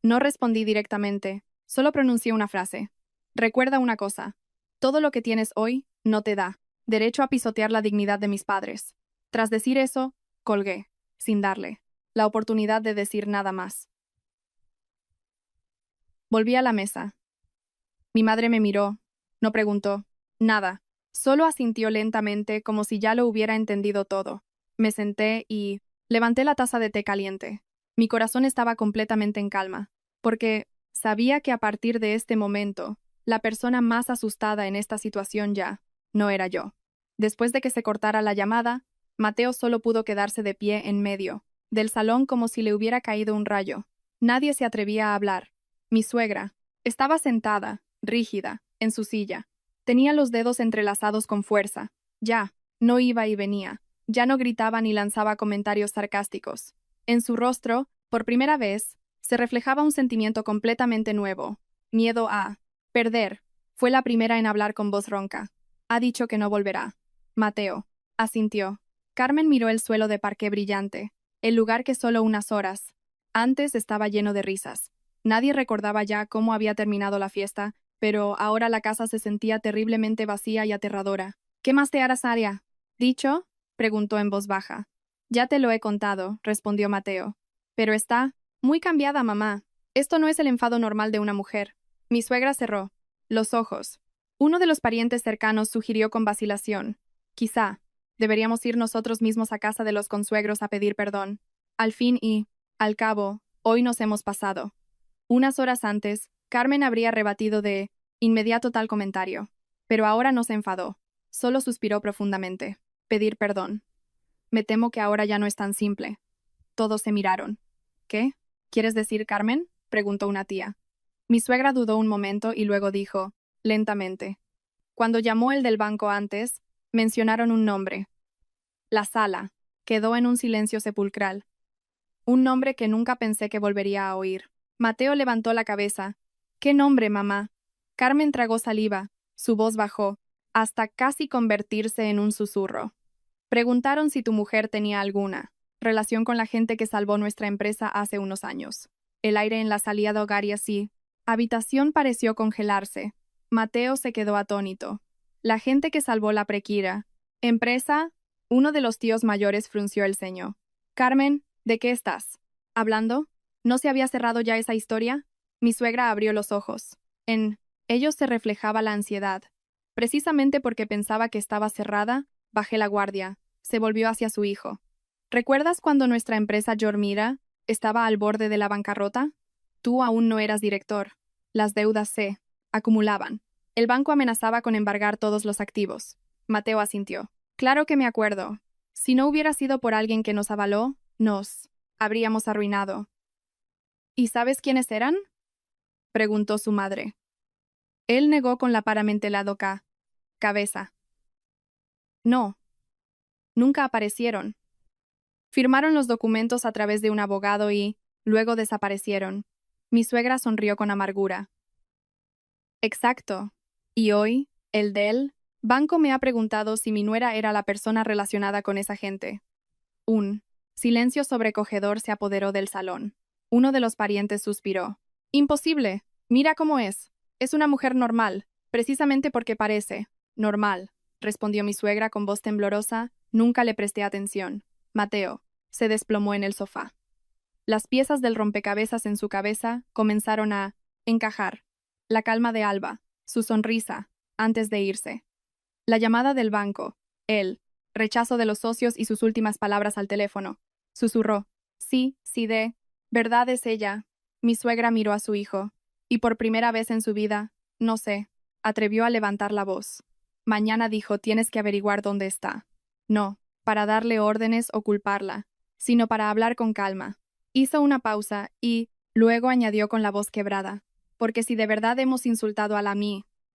No respondí directamente, solo pronuncié una frase. Recuerda una cosa. Todo lo que tienes hoy no te da derecho a pisotear la dignidad de mis padres. Tras decir eso, colgué, sin darle la oportunidad de decir nada más. Volví a la mesa. Mi madre me miró, no preguntó nada, solo asintió lentamente como si ya lo hubiera entendido todo. Me senté y levanté la taza de té caliente. Mi corazón estaba completamente en calma, porque sabía que a partir de este momento, la persona más asustada en esta situación ya no era yo. Después de que se cortara la llamada, Mateo solo pudo quedarse de pie en medio del salón como si le hubiera caído un rayo. Nadie se atrevía a hablar. Mi suegra estaba sentada, rígida, en su silla. Tenía los dedos entrelazados con fuerza. Ya, no iba y venía. Ya no gritaba ni lanzaba comentarios sarcásticos. En su rostro, por primera vez, se reflejaba un sentimiento completamente nuevo. Miedo a perder. Fue la primera en hablar con voz ronca. Ha dicho que no volverá. Mateo asintió. Carmen miró el suelo de parqué brillante, el lugar que solo unas horas antes estaba lleno de risas. Nadie recordaba ya cómo había terminado la fiesta, pero ahora la casa se sentía terriblemente vacía y aterradora. ¿Qué más te harás, Aria? ¿Dicho? Preguntó en voz baja. Ya te lo he contado, respondió Mateo. Pero está muy cambiada, mamá. Esto no es el enfado normal de una mujer. Mi suegra cerró los ojos. Uno de los parientes cercanos sugirió con vacilación. Quizá deberíamos ir nosotros mismos a casa de los consuegros a pedir perdón. Al fin y, al cabo, hoy nos hemos pasado. Unas horas antes, Carmen habría rebatido de inmediato tal comentario. Pero ahora no se enfadó. Solo suspiró profundamente. Pedir perdón. Me temo que ahora ya no es tan simple. Todos se miraron. ¿Qué? ¿Quieres decir, Carmen? Preguntó una tía. Mi suegra dudó un momento y luego dijo, lentamente. Cuando llamó el del banco antes, mencionaron un nombre. La Sala. Quedó en un silencio sepulcral. Un nombre que nunca pensé que volvería a oír. Mateo levantó la cabeza. ¿Qué nombre, mamá? Carmen tragó saliva. Su voz bajó, hasta casi convertirse en un susurro. Preguntaron si tu mujer tenía alguna relación con la gente que salvó nuestra empresa hace unos años. El aire en la salida de hogar y así. Habitación pareció congelarse. Mateo se quedó atónito. La gente que salvó la Prequira. ¿Empresa? Uno de los tíos mayores frunció el ceño. Carmen, ¿de qué estás hablando? ¿No se había cerrado ya esa historia? Mi suegra abrió los ojos. En ellos se reflejaba la ansiedad. Precisamente porque pensaba que estaba cerrada, Bajé la guardia. Se volvió hacia su hijo. ¿Recuerdas cuando nuestra empresa Jormira estaba al borde de la bancarrota? Tú aún no eras director. Las deudas se acumulaban. El banco amenazaba con embargar todos los activos. Mateo asintió. Claro que me acuerdo. Si no hubiera sido por alguien que nos avaló, nos habríamos arruinado. ¿Y sabes quiénes eran? Preguntó su madre. Él negó con la paramentelado cabeza. No, nunca aparecieron. Firmaron los documentos a través de un abogado y, luego desaparecieron. Mi suegra sonrió con amargura. Exacto. Y hoy, el del banco me ha preguntado si mi nuera era la persona relacionada con esa gente. Un silencio sobrecogedor se apoderó del salón. Uno de los parientes suspiró. Imposible. Mira cómo es. Es una mujer normal, precisamente porque parece normal, respondió mi suegra con voz temblorosa. Nunca le presté atención. Mateo se desplomó en el sofá. Las piezas del rompecabezas en su cabeza comenzaron a encajar. La calma de Alba, su sonrisa, antes de irse. La llamada del banco, el rechazo de los socios y sus últimas palabras al teléfono. Susurró. Sí, verdad es ella. Mi suegra miró a su hijo, y por primera vez en su vida, no sé, atrevió a levantar la voz. Mañana dijo, tienes que averiguar dónde está. No, para darle órdenes o culparla, sino para hablar con calma. Hizo una pausa y, luego añadió con la voz quebrada, porque si de verdad hemos insultado a la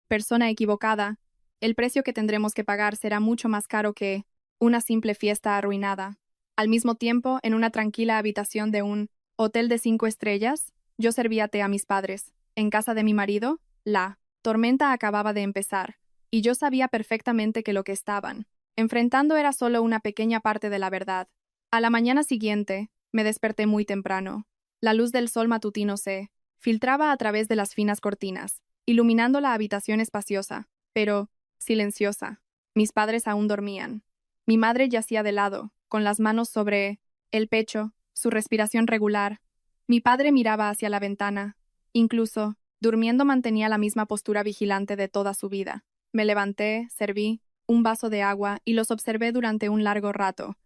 persona equivocada, el precio que tendremos que pagar será mucho más caro que una simple fiesta arruinada. Al mismo tiempo, en una tranquila habitación de un hotel de 5 estrellas, yo servía té a mis padres. En casa de mi marido, la tormenta acababa de empezar, y yo sabía perfectamente que lo que estaban enfrentando era solo una pequeña parte de la verdad. A la mañana siguiente, me desperté muy temprano. La luz del sol matutino se filtraba a través de las finas cortinas, iluminando la habitación espaciosa, pero silenciosa. Mis padres aún dormían. Mi madre yacía de lado, con las manos sobre el pecho, su respiración regular. Mi padre miraba hacia la ventana. Incluso, durmiendo mantenía la misma postura vigilante de toda su vida. Me levanté, serví un vaso de agua y los observé durante un largo rato.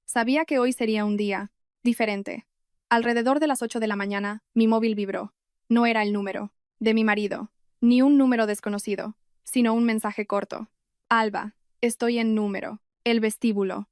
Sabía que hoy sería un día diferente. Alrededor de las 8 de la mañana, mi móvil vibró. No era el número de mi marido, ni un número desconocido, sino un mensaje corto. Alba, estoy en número, el vestíbulo.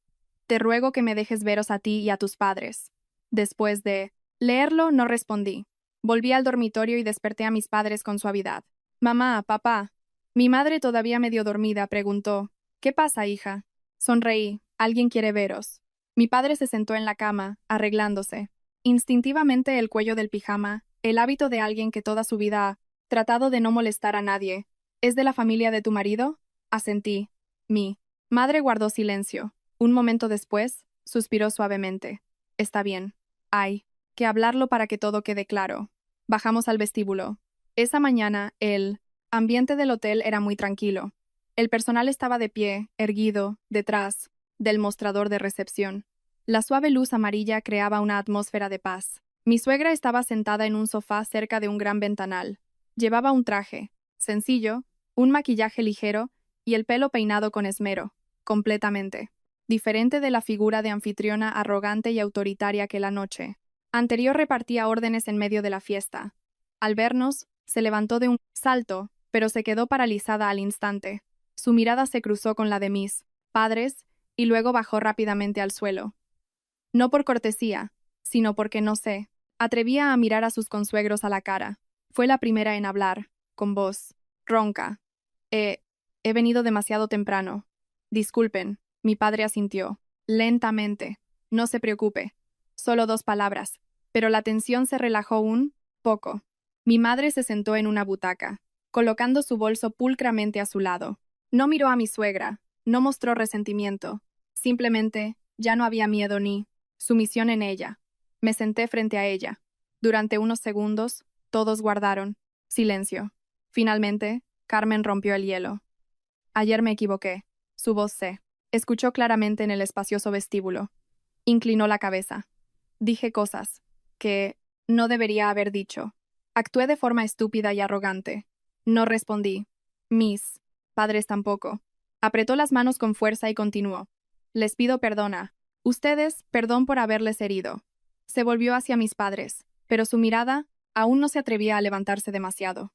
Te ruego que me dejes veros a ti y a tus padres. Después de leerlo, no respondí. Volví al dormitorio y desperté a mis padres con suavidad. Mamá, papá. Mi madre, todavía medio dormida, preguntó. ¿Qué pasa, hija? Sonreí. Alguien quiere veros. Mi padre se sentó en la cama, arreglándose. Instintivamente el cuello del pijama, el hábito de alguien que toda su vida ha tratado de no molestar a nadie. ¿Es de la familia de tu marido? Asentí. Mi madre guardó silencio. Un momento después, suspiró suavemente. Está bien. Hay que hablarlo para que todo quede claro. Bajamos al vestíbulo. Esa mañana, el ambiente del hotel era muy tranquilo. El personal estaba de pie, erguido, detrás del mostrador de recepción. La suave luz amarilla creaba una atmósfera de paz. Mi suegra estaba sentada en un sofá cerca de un gran ventanal. Llevaba un traje, sencillo, un maquillaje ligero y el pelo peinado con esmero, completamente diferente de la figura de anfitriona arrogante y autoritaria que la noche anterior repartía órdenes en medio de la fiesta. Al vernos, se levantó de un salto, pero se quedó paralizada al instante. Su mirada se cruzó con la de mis padres y luego bajó rápidamente al suelo. No por cortesía, sino porque no se atrevía a mirar a sus consuegros a la cara. Fue la primera en hablar, con voz ronca. He venido demasiado temprano. Disculpen, mi padre asintió. Lentamente. No se preocupe. Solo 2 palabras. Pero la tensión se relajó un poco. Mi madre se sentó en una butaca, colocando su bolso pulcramente a su lado. No miró a mi suegra, no mostró resentimiento. Simplemente, ya no había miedo ni sumisión en ella. Me senté frente a ella. Durante unos segundos, todos guardaron silencio. Finalmente, Carmen rompió el hielo. Ayer me equivoqué. Su voz se escuchó claramente en el espacioso vestíbulo. Inclinó la cabeza. Dije cosas que no debería haber dicho. Actué de forma estúpida y arrogante. No respondí. Mis padres tampoco. Apretó las manos con fuerza y continuó. Les pido perdona. Ustedes, perdón por haberles herido. Se volvió hacia mis padres, pero su mirada aún no se atrevía a levantarse demasiado.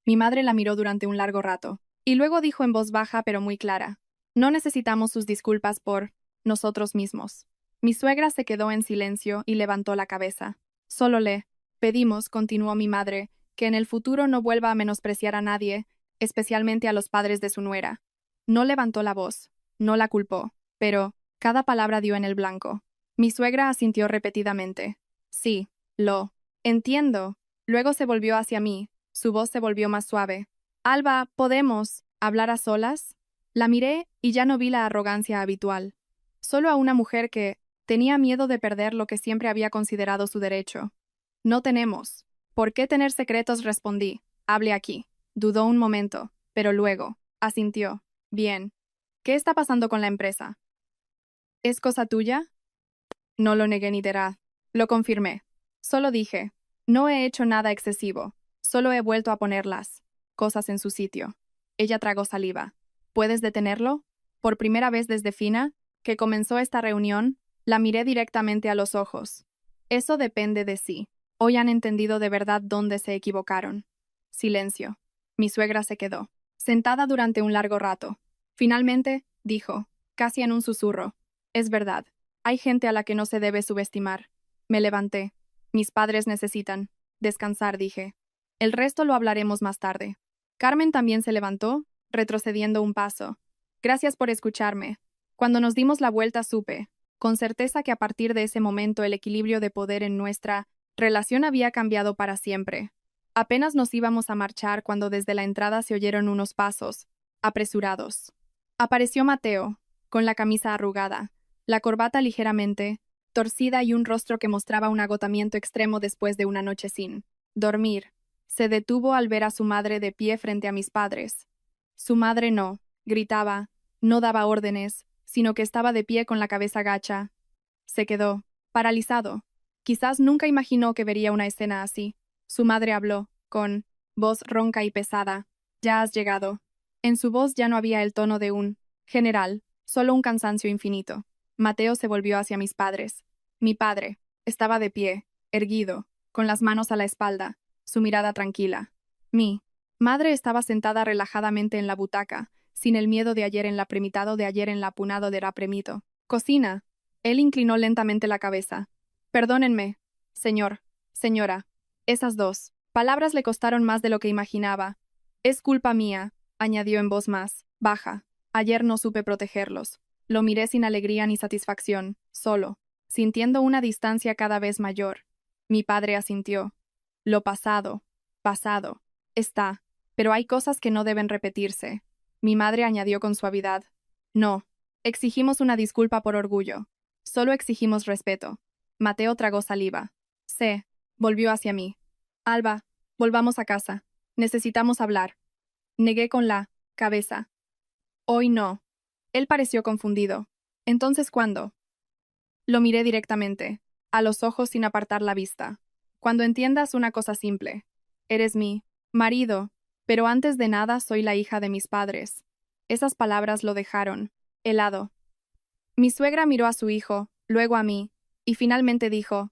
Mi madre la miró durante un largo rato, y luego dijo en voz baja pero muy clara: no necesitamos sus disculpas por nosotros mismos. Mi suegra se quedó en silencio y levantó la cabeza. Solo le pedimos, continuó mi madre, que en el futuro no vuelva a menospreciar a nadie, especialmente a los padres de su nuera. No levantó la voz, no la culpó, pero cada palabra dio en el blanco. Mi suegra asintió repetidamente. Sí, lo entiendo. Luego se volvió hacia mí. Su voz se volvió más suave. Alba, ¿podemos hablar a solas? La miré y ya no vi la arrogancia habitual. Solo a una mujer que tenía miedo de perder lo que siempre había considerado su derecho. No tenemos. ¿Por qué tener secretos? Respondí. Hable aquí. Dudó un momento, pero luego asintió. Bien. ¿Qué está pasando con la empresa? ¿Es cosa tuya? No lo negué ni dirá. Lo confirmé. Solo dije, no he hecho nada excesivo. Solo he vuelto a poner las cosas en su sitio. Ella tragó saliva. ¿Puedes detenerlo? Por primera vez desde Fina, que comenzó esta reunión, la miré directamente a los ojos. Eso depende de sí. Hoy han entendido de verdad dónde se equivocaron. Silencio. Mi suegra se quedó, sentada durante un largo rato. Finalmente, dijo, casi en un susurro: es verdad. Hay gente a la que no se debe subestimar. Me levanté. Mis padres necesitan descansar, dije. El resto lo hablaremos más tarde. Carmen también se levantó, retrocediendo un paso. Gracias por escucharme. Cuando nos dimos la vuelta supe, con certeza, que a partir de ese momento el equilibrio de poder en nuestra relación había cambiado para siempre. Apenas nos íbamos a marchar cuando desde la entrada se oyeron unos pasos, apresurados. Apareció Mateo, con la camisa arrugada, la corbata ligeramente torcida y un rostro que mostraba un agotamiento extremo después de una noche sin dormir. Se detuvo al ver a su madre de pie frente a mis padres. Su madre no gritaba, no daba órdenes, sino que estaba de pie con la cabeza gacha. Se quedó paralizado. Quizás nunca imaginó que vería una escena así. Su madre habló, con voz ronca y pesada. Ya has llegado. En su voz ya no había el tono de un general, solo un cansancio infinito. Mateo se volvió hacia mis padres. Mi padre estaba de pie, erguido, con las manos a la espalda, su mirada tranquila. Mi madre estaba sentada relajadamente en la butaca, sin el miedo de ayer en la premitado de ayer en la punado de la premito. Cocina. Él inclinó lentamente la cabeza. Perdónenme, señor, señora. Esas dos palabras le costaron más de lo que imaginaba. Es culpa mía, añadió en voz más baja. Ayer no supe protegerlos. Lo miré sin alegría ni satisfacción, solo, sintiendo una distancia cada vez mayor. Mi padre asintió. Lo pasado, pasado, está, pero hay cosas que no deben repetirse. Mi madre añadió con suavidad. No, exigimos una disculpa por orgullo. Solo exigimos respeto. Mateo tragó saliva. Se volvió hacia mí. Alba, volvamos a casa. Necesitamos hablar. Negué con la cabeza. Hoy no. Él pareció confundido. ¿Entonces cuándo? Lo miré directamente, a los ojos sin apartar la vista. Cuando entiendas una cosa simple. Eres mi marido, pero antes de nada soy la hija de mis padres. Esas palabras lo dejaron helado. Mi suegra miró a su hijo, luego a mí, y finalmente dijo: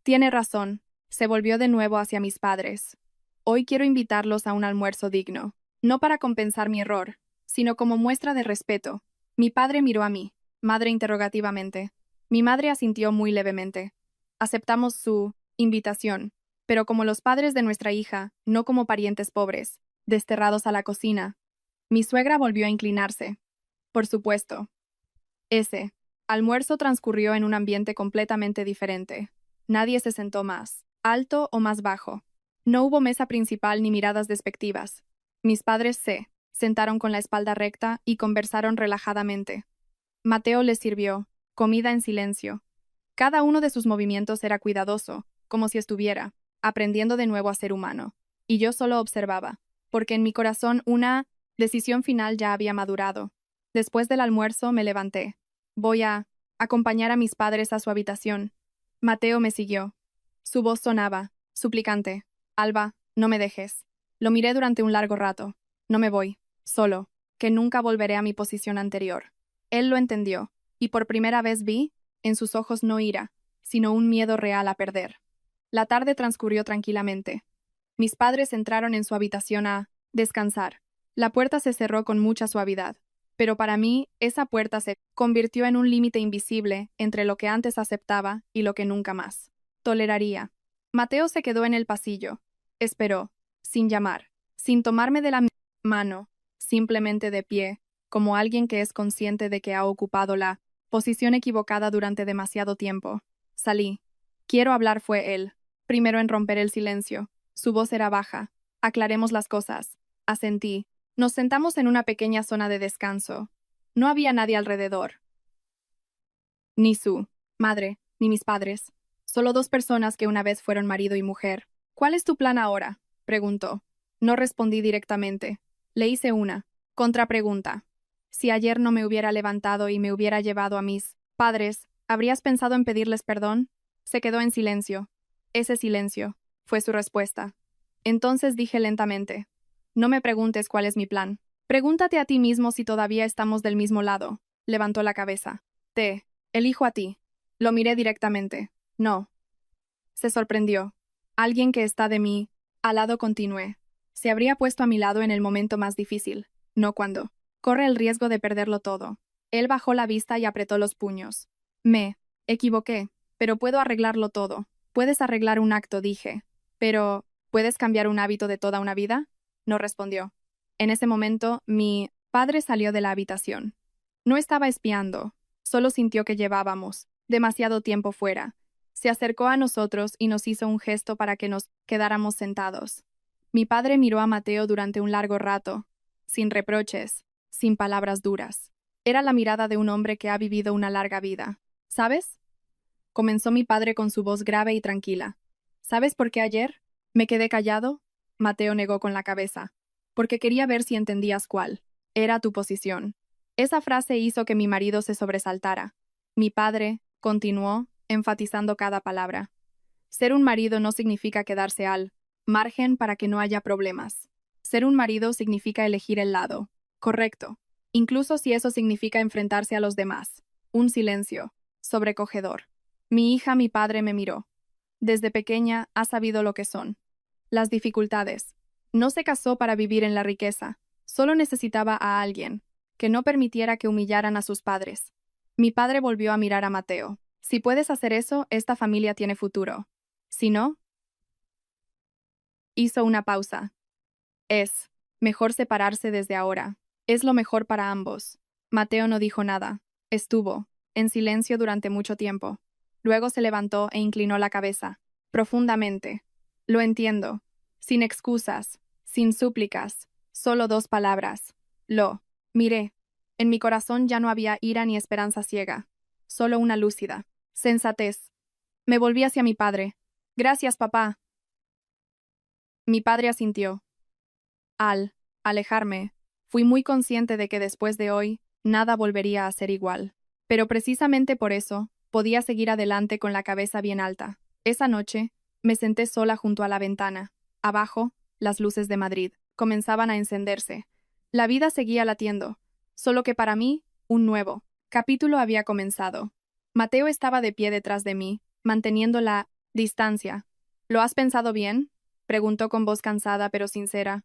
tiene razón. Se volvió de nuevo hacia mis padres. Hoy quiero invitarlos a un almuerzo digno, no para compensar mi error, sino como muestra de respeto. Mi padre miró a mí, madre interrogativamente. Mi madre asintió muy levemente. Aceptamos su invitación, pero como los padres de nuestra hija, no como parientes pobres, desterrados a la cocina. Mi suegra volvió a inclinarse. Por supuesto. Ese almuerzo transcurrió en un ambiente completamente diferente. Nadie se sentó más alto o más bajo. No hubo mesa principal ni miradas despectivas. Mis padres se sentaron con la espalda recta y conversaron relajadamente. Mateo les sirvió comida en silencio. Cada uno de sus movimientos era cuidadoso, como si estuviera aprendiendo de nuevo a ser humano. Y yo solo observaba, porque en mi corazón una decisión final ya había madurado. Después del almuerzo me levanté. Voy a acompañar a mis padres a su habitación. Mateo me siguió. Su voz sonaba suplicante. Alba, no me dejes. Lo miré durante un largo rato. No me voy. Solo. que nunca volveré a mi posición anterior. Él lo entendió, y por primera vez vi, en sus ojos no ira, sino un miedo real a perder. La tarde transcurrió tranquilamente. Mis padres entraron en su habitación a descansar. La puerta se cerró con mucha suavidad, pero para mí esa puerta se convirtió en un límite invisible entre lo que antes aceptaba y lo que nunca más toleraría. Mateo se quedó en el pasillo. Esperó, sin llamar, sin tomarme de la mano, simplemente de pie, como alguien que es consciente de que ha ocupado la posición equivocada durante demasiado tiempo. Salí. Quiero hablar, fue él. Primero en romper el silencio. Su voz era baja. Aclaremos las cosas. Asentí. Nos sentamos en una pequeña zona de descanso. No había nadie alrededor. Ni su madre, ni mis padres. Solo dos personas que una vez fueron marido y mujer. ¿Cuál es tu plan ahora? Preguntó. No respondí directamente. Le hice una contrapregunta. Si ayer no me hubiera levantado y me hubiera llevado a mis padres, ¿habrías pensado en pedirles perdón? Se quedó en silencio. Ese silencio fue su respuesta. Entonces dije lentamente, no me preguntes cuál es mi plan. Pregúntate a ti mismo si todavía estamos del mismo lado. Levantó la cabeza. Te elijo a ti. Lo miré directamente. No. Se sorprendió. Alguien que está de mí al lado, continué. Se habría puesto a mi lado en el momento más difícil, no cuando corre el riesgo de perderlo todo. Él bajó la vista y apretó los puños. Me equivoqué, pero puedo arreglarlo todo. Puedes arreglar un acto, dije. Pero, ¿puedes cambiar un hábito de toda una vida? No respondió. En ese momento, mi padre salió de la habitación. No estaba espiando, solo sintió que llevábamos demasiado tiempo fuera. Se acercó a nosotros y nos hizo un gesto para que nos quedáramos sentados. Mi padre miró a Mateo durante un largo rato, sin reproches, sin palabras duras. Era la mirada de un hombre que ha vivido una larga vida. ¿Sabes? Comenzó mi padre con su voz grave y tranquila. ¿Sabes por qué ayer me quedé callado? Mateo negó con la cabeza. Porque quería ver si entendías cuál era tu posición. Esa frase hizo que mi marido se sobresaltara. Mi padre continuó, enfatizando cada palabra. Ser un marido no significa quedarse al margen para que no haya problemas. Ser un marido significa elegir el lado correcto, incluso si eso significa enfrentarse a los demás. Un silencio sobrecogedor. Mi padre me miró. Desde pequeña ha sabido lo que son las dificultades. No se casó para vivir en la riqueza, solo necesitaba a alguien que no permitiera que humillaran a sus padres. Mi padre volvió a mirar a Mateo. Si puedes hacer eso, esta familia tiene futuro. Si no, hizo una pausa. Es mejor separarse desde ahora. Es lo mejor para ambos. Mateo no dijo nada. Estuvo en silencio durante mucho tiempo. Luego se levantó e inclinó la cabeza, profundamente. Lo entiendo. Sin excusas, sin súplicas, solo dos palabras. Lo miré. En mi corazón ya no había ira ni esperanza ciega, solo una lúcida sensatez. Me volví hacia mi padre. Gracias, papá. Mi padre asintió. Al alejarme, fui muy consciente de que después de hoy, nada volvería a ser igual. Pero precisamente por eso, podía seguir adelante con la cabeza bien alta. Esa noche, me senté sola junto a la ventana. Abajo, las luces de Madrid comenzaban a encenderse. La vida seguía latiendo, solo que para mí, un nuevo capítulo había comenzado. Mateo estaba de pie detrás de mí, manteniendo la distancia. ¿Lo has pensado bien? Preguntó con voz cansada pero sincera.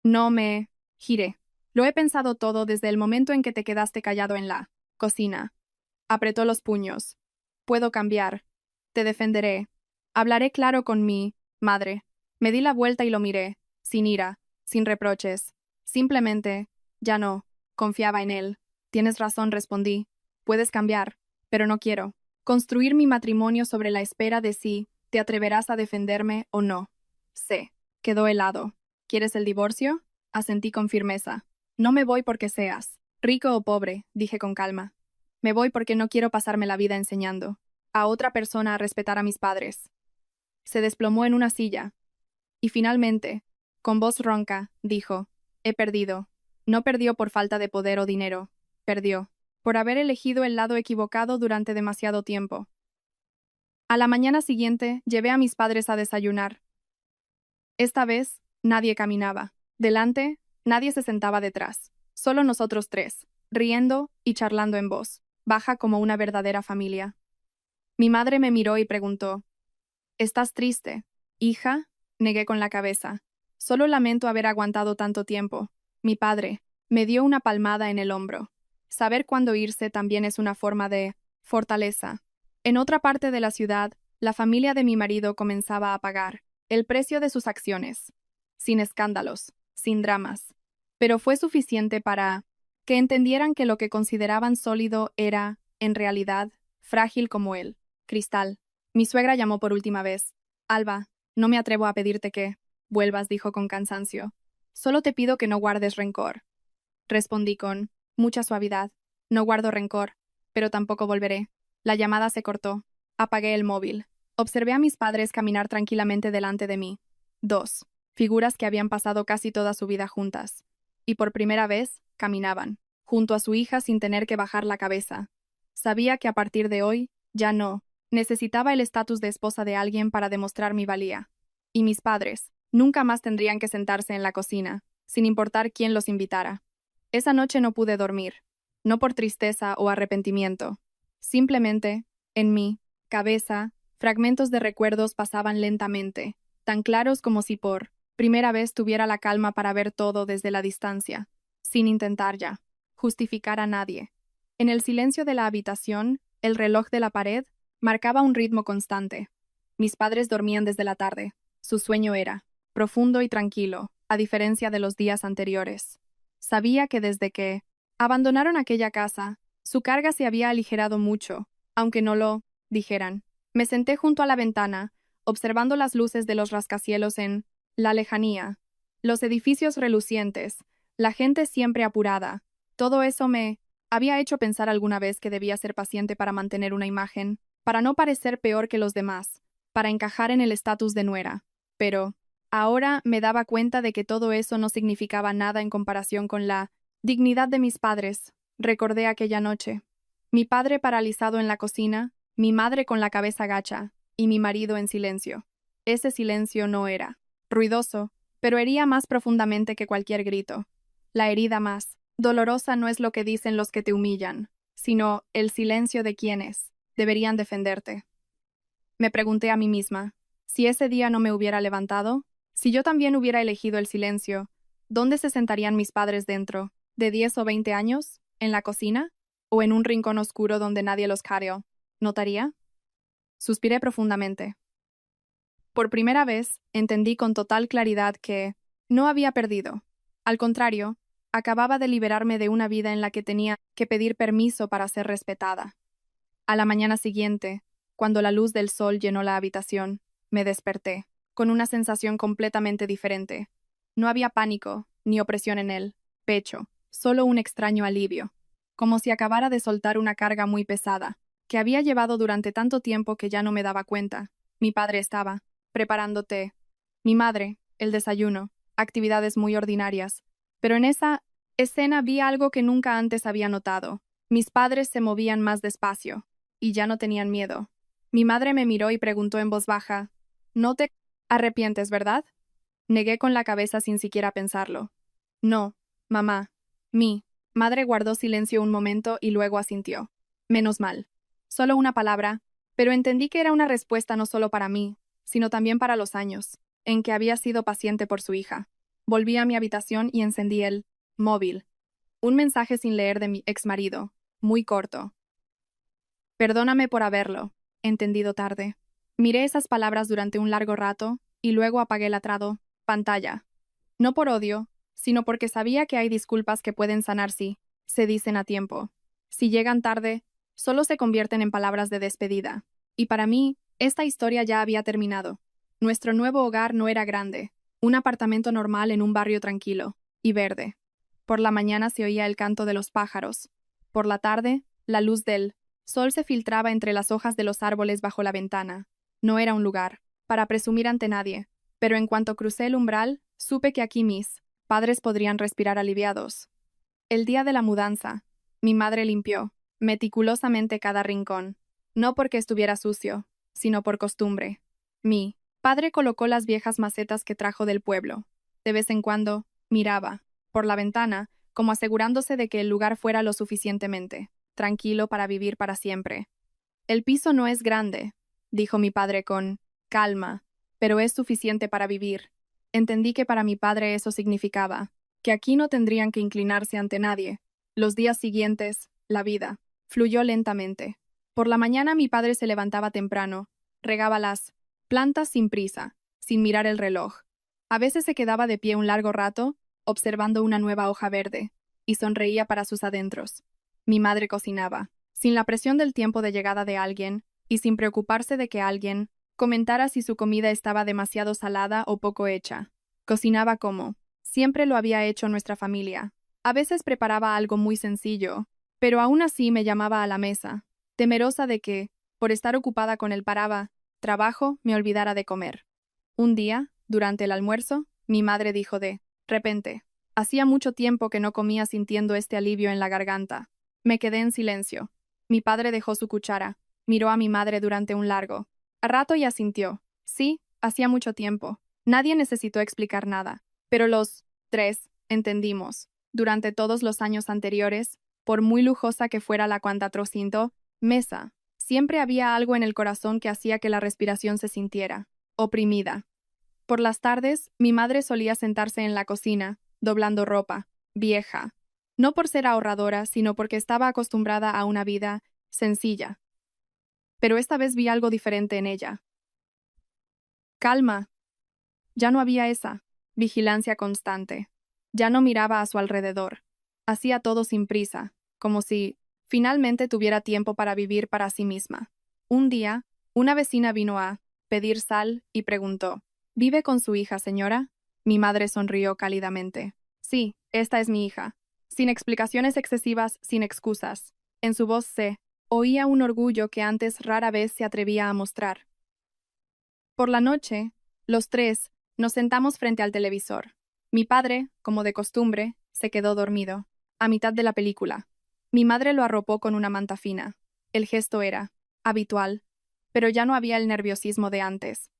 No me giré. Lo he pensado todo desde el momento en que te quedaste callado en la cocina. Apretó los puños. Puedo cambiar. Te defenderé. Hablaré claro con mi madre. Me di la vuelta y lo miré, sin ira, sin reproches. Simplemente, ya no, confiaba en él. Tienes razón, respondí. Puedes cambiar, pero no quiero construir mi matrimonio sobre la espera de si te atreverás a defenderme o no. Sé. Quedó helado. ¿Quieres el divorcio? Asentí con firmeza. No me voy porque seas rico o pobre, dije con calma. Me voy porque no quiero pasarme la vida enseñando a otra persona a respetar a mis padres. Se desplomó en una silla. Y finalmente, con voz ronca, dijo, he perdido. No perdió por falta de poder o dinero. Perdió por haber elegido el lado equivocado durante demasiado tiempo. A la mañana siguiente, llevé a mis padres a desayunar. Esta vez, nadie caminaba. Delante, Nadie se sentaba detrás, solo nosotros tres, riendo y charlando en voz baja como una verdadera familia. Mi madre me miró y preguntó, ¿estás triste, hija? Negué con la cabeza. Solo lamento haber aguantado tanto tiempo. Mi padre me dio una palmada en el hombro. Saber cuándo irse también es una forma de fortaleza. En otra parte de la ciudad, la familia de mi marido comenzaba a pagar el precio de sus acciones, sin escándalos, sin dramas. Pero fue suficiente para que entendieran que lo que consideraban sólido era, en realidad, frágil como él. Cristal. Mi suegra llamó por última vez. Alba, no me atrevo a pedirte que vuelvas, dijo con cansancio. Solo te pido que no guardes rencor. Respondí con mucha suavidad. No guardo rencor, pero tampoco volveré. La llamada se cortó. Apagué el móvil. Observé a mis padres caminar tranquilamente delante de mí. Dos figuras que habían pasado casi toda su vida juntas. Y por primera vez, caminaban, junto a su hija sin tener que bajar la cabeza. Sabía que a partir de hoy, ya no, necesitaba el estatus de esposa de alguien para demostrar mi valía. Y mis padres, nunca más tendrían que sentarse en la cocina, sin importar quién los invitara. Esa noche no pude dormir, no por tristeza o arrepentimiento. Simplemente, en mi cabeza, fragmentos de recuerdos pasaban lentamente, tan claros como si por primera vez tuviera la calma para ver todo desde la distancia, sin intentar ya justificar a nadie. En el silencio de la habitación, el reloj de la pared marcaba un ritmo constante. Mis padres dormían desde la tarde. Su sueño era profundo y tranquilo, a diferencia de los días anteriores. Sabía que desde que abandonaron aquella casa, su carga se había aligerado mucho, aunque no lo dijeran. Me senté junto a la ventana, observando las luces de los rascacielos en la lejanía, los edificios relucientes, la gente siempre apurada. Todo eso me había hecho pensar alguna vez que debía ser paciente para mantener una imagen, para no parecer peor que los demás, para encajar en el estatus de nuera. Pero ahora me daba cuenta de que todo eso no significaba nada en comparación con la dignidad de mis padres. Recordé aquella noche. Mi padre paralizado en la cocina, mi madre con la cabeza gacha, y mi marido en silencio. Ese silencio no era ruidoso, pero hería más profundamente que cualquier grito. La herida más dolorosa no es lo que dicen los que te humillan, sino el silencio de quienes deberían defenderte. Me pregunté a mí misma, si ese día no me hubiera levantado, si yo también hubiera elegido el silencio, ¿dónde se sentarían mis padres dentro? ¿De 10 o 20 años? ¿En la cocina? ¿O en un rincón oscuro donde nadie los notaría? Suspiré profundamente. Por primera vez, entendí con total claridad que no había perdido. Al contrario, acababa de liberarme de una vida en la que tenía que pedir permiso para ser respetada. A la mañana siguiente, cuando la luz del sol llenó la habitación, me desperté, con una sensación completamente diferente. No había pánico, ni opresión en el pecho, solo un extraño alivio, como si acabara de soltar una carga muy pesada, que había llevado durante tanto tiempo que ya no me daba cuenta. Mi padre estaba preparando té. Mi madre, el desayuno, actividades muy ordinarias. Pero en esa escena vi algo que nunca antes había notado. Mis padres se movían más despacio, y ya no tenían miedo. Mi madre me miró y preguntó en voz baja, «¿No te arrepientes, verdad?» Negué con la cabeza sin siquiera pensarlo. «No, mamá». Mi madre guardó silencio un momento y luego asintió. Menos mal. Solo una palabra, pero entendí que era una respuesta no solo para mí, sino también para los años en que había sido paciente por su hija. Volví a mi habitación y encendí el móvil. Un mensaje sin leer de mi exmarido, muy corto. «Perdóname por haberlo entendido tarde». Miré esas palabras durante un largo rato y luego apagué la pantalla. No por odio, sino porque sabía que hay disculpas que pueden sanar si se dicen a tiempo. Si llegan tarde, solo se convierten en palabras de despedida. Y para mí, esta historia ya había terminado. Nuestro nuevo hogar no era grande, un apartamento normal en un barrio tranquilo y verde. Por la mañana se oía el canto de los pájaros. Por la tarde, la luz del sol se filtraba entre las hojas de los árboles bajo la ventana. No era un lugar para presumir ante nadie, pero en cuanto crucé el umbral, supe que aquí mis padres podrían respirar aliviados. El día de la mudanza, mi madre limpió meticulosamente cada rincón, no porque estuviera sucio, sino por costumbre. Mi padre colocó las viejas macetas que trajo del pueblo. De vez en cuando, miraba por la ventana, como asegurándose de que el lugar fuera lo suficientemente tranquilo para vivir para siempre. El piso no es grande, dijo mi padre con calma, pero es suficiente para vivir. Entendí que para mi padre eso significaba que aquí no tendrían que inclinarse ante nadie. Los días siguientes, la vida fluyó lentamente. Por la mañana mi padre se levantaba temprano, regaba las plantas sin prisa, sin mirar el reloj. A veces se quedaba de pie un largo rato, observando una nueva hoja verde, y sonreía para sus adentros. Mi madre cocinaba, sin la presión del tiempo de llegada de alguien, y sin preocuparse de que alguien comentara si su comida estaba demasiado salada o poco hecha. Cocinaba como siempre lo había hecho nuestra familia. A veces preparaba algo muy sencillo, pero aún así me llamaba a la mesa, temerosa de que, por estar ocupada con el trabajo, me olvidara de comer. Un día, durante el almuerzo, mi madre dijo de repente, hacía mucho tiempo que no comía sintiendo este alivio en la garganta. Me quedé en silencio. Mi padre dejó su cuchara, miró a mi madre durante un largo rato y asintió. Sí, hacía mucho tiempo. Nadie necesitó explicar nada, pero los tres entendimos. Durante todos los años anteriores, por muy lujosa que fuera la cuantatrocinto mesa, siempre había algo en el corazón que hacía que la respiración se sintiera oprimida. Por las tardes, mi madre solía sentarse en la cocina, doblando ropa, vieja, no por ser ahorradora, sino porque estaba acostumbrada a una vida sencilla. Pero esta vez vi algo diferente en ella. Calma. Ya no había esa vigilancia constante. Ya no miraba a su alrededor. Hacía todo sin prisa, como si finalmente tuviera tiempo para vivir para sí misma. Un día, una vecina vino a pedir sal y preguntó, ¿vive con su hija, señora? Mi madre sonrió cálidamente. Sí, esta es mi hija. Sin explicaciones excesivas, sin excusas. En su voz se oía un orgullo que antes rara vez se atrevía a mostrar. Por la noche, los tres nos sentamos frente al televisor. Mi padre, como de costumbre, se quedó dormido, a mitad de la película. Mi madre lo arropó con una manta fina. El gesto era habitual, pero ya no había el nerviosismo de antes.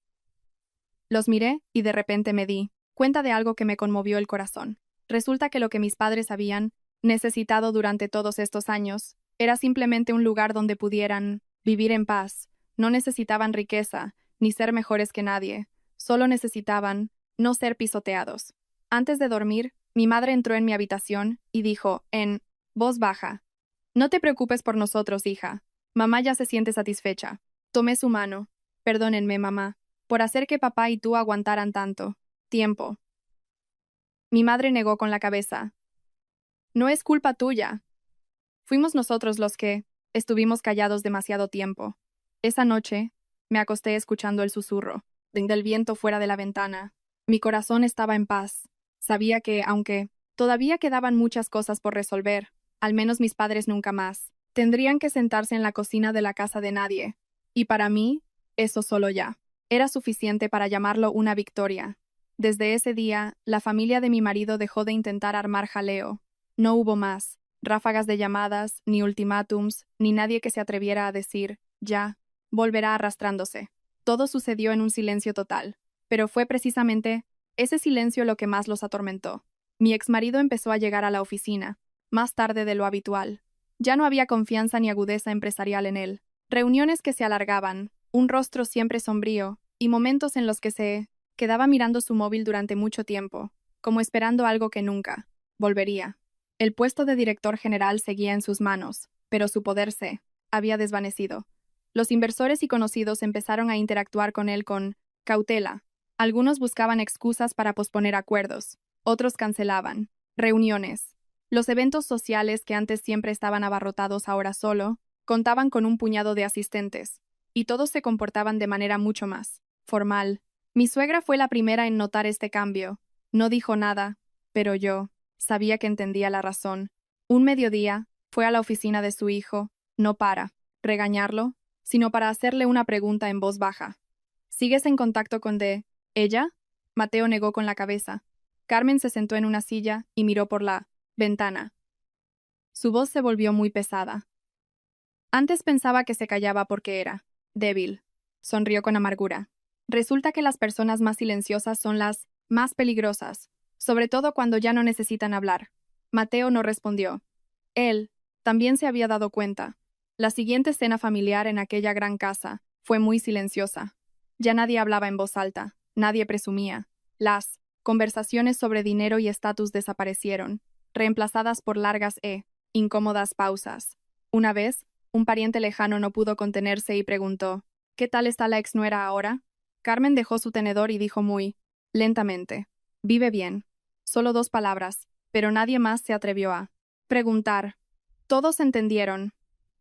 Los miré y de repente me di cuenta de algo que me conmovió el corazón. Resulta que lo que mis padres habían necesitado durante todos estos años era simplemente un lugar donde pudieran vivir en paz. No necesitaban riqueza, ni ser mejores que nadie. Solo necesitaban no ser pisoteados. Antes de dormir, mi madre entró en mi habitación y dijo, en voz baja, «No te preocupes por nosotros, hija. Mamá ya se siente satisfecha». Tomé su mano. «Perdónenme, mamá, por hacer que papá y tú aguantaran tanto tiempo». Mi madre negó con la cabeza. «No es culpa tuya. Fuimos nosotros los que estuvimos callados demasiado tiempo». Esa noche, me acosté escuchando el susurro del viento fuera de la ventana. Mi corazón estaba en paz. Sabía que, aunque todavía quedaban muchas cosas por resolver, al menos mis padres nunca más tendrían que sentarse en la cocina de la casa de nadie. Y para mí, eso solo ya era suficiente para llamarlo una victoria. Desde ese día, la familia de mi marido dejó de intentar armar jaleo. No hubo más ráfagas de llamadas, ni ultimátums, ni nadie que se atreviera a decir, ya, volverá arrastrándose. Todo sucedió en un silencio total, pero fue precisamente ese silencio lo que más los atormentó. Mi exmarido empezó a llegar a la oficina, más tarde de lo habitual. Ya no había confianza ni agudeza empresarial en él. Reuniones que se alargaban, un rostro siempre sombrío, y momentos en los que se quedaba mirando su móvil durante mucho tiempo, como esperando algo que nunca volvería. El puesto de director general seguía en sus manos, pero su poder se había desvanecido. Los inversores y conocidos empezaron a interactuar con él con cautela. Algunos buscaban excusas para posponer acuerdos, otros cancelaban reuniones. Los eventos sociales que antes siempre estaban abarrotados ahora solo, contaban con un puñado de asistentes, y todos se comportaban de manera mucho más formal. Mi suegra fue la primera en notar este cambio. No dijo nada, pero yo sabía que entendía la razón. Un mediodía, fue a la oficina de su hijo, no para regañarlo, sino para hacerle una pregunta en voz baja. ¿Sigues en contacto con ella? Mateo negó con la cabeza. Carmen se sentó en una silla y miró por la ventana. Su voz se volvió muy pesada. Antes pensaba que se callaba porque era débil. Sonrió con amargura. Resulta que las personas más silenciosas son las más peligrosas. sobre todo cuando ya no necesitan hablar. Mateo no respondió. Él también se había dado cuenta. La siguiente cena familiar en aquella gran casa fue muy silenciosa. Ya nadie hablaba en voz alta, nadie presumía. Las conversaciones sobre dinero y estatus desaparecieron, reemplazadas por largas incómodas pausas. Una vez, un pariente lejano no pudo contenerse y preguntó, ¿qué tal está la exnuera ahora? Carmen dejó su tenedor y dijo muy lentamente, vive bien. Solo 2 palabras, pero nadie más se atrevió a preguntar. Todos entendieron.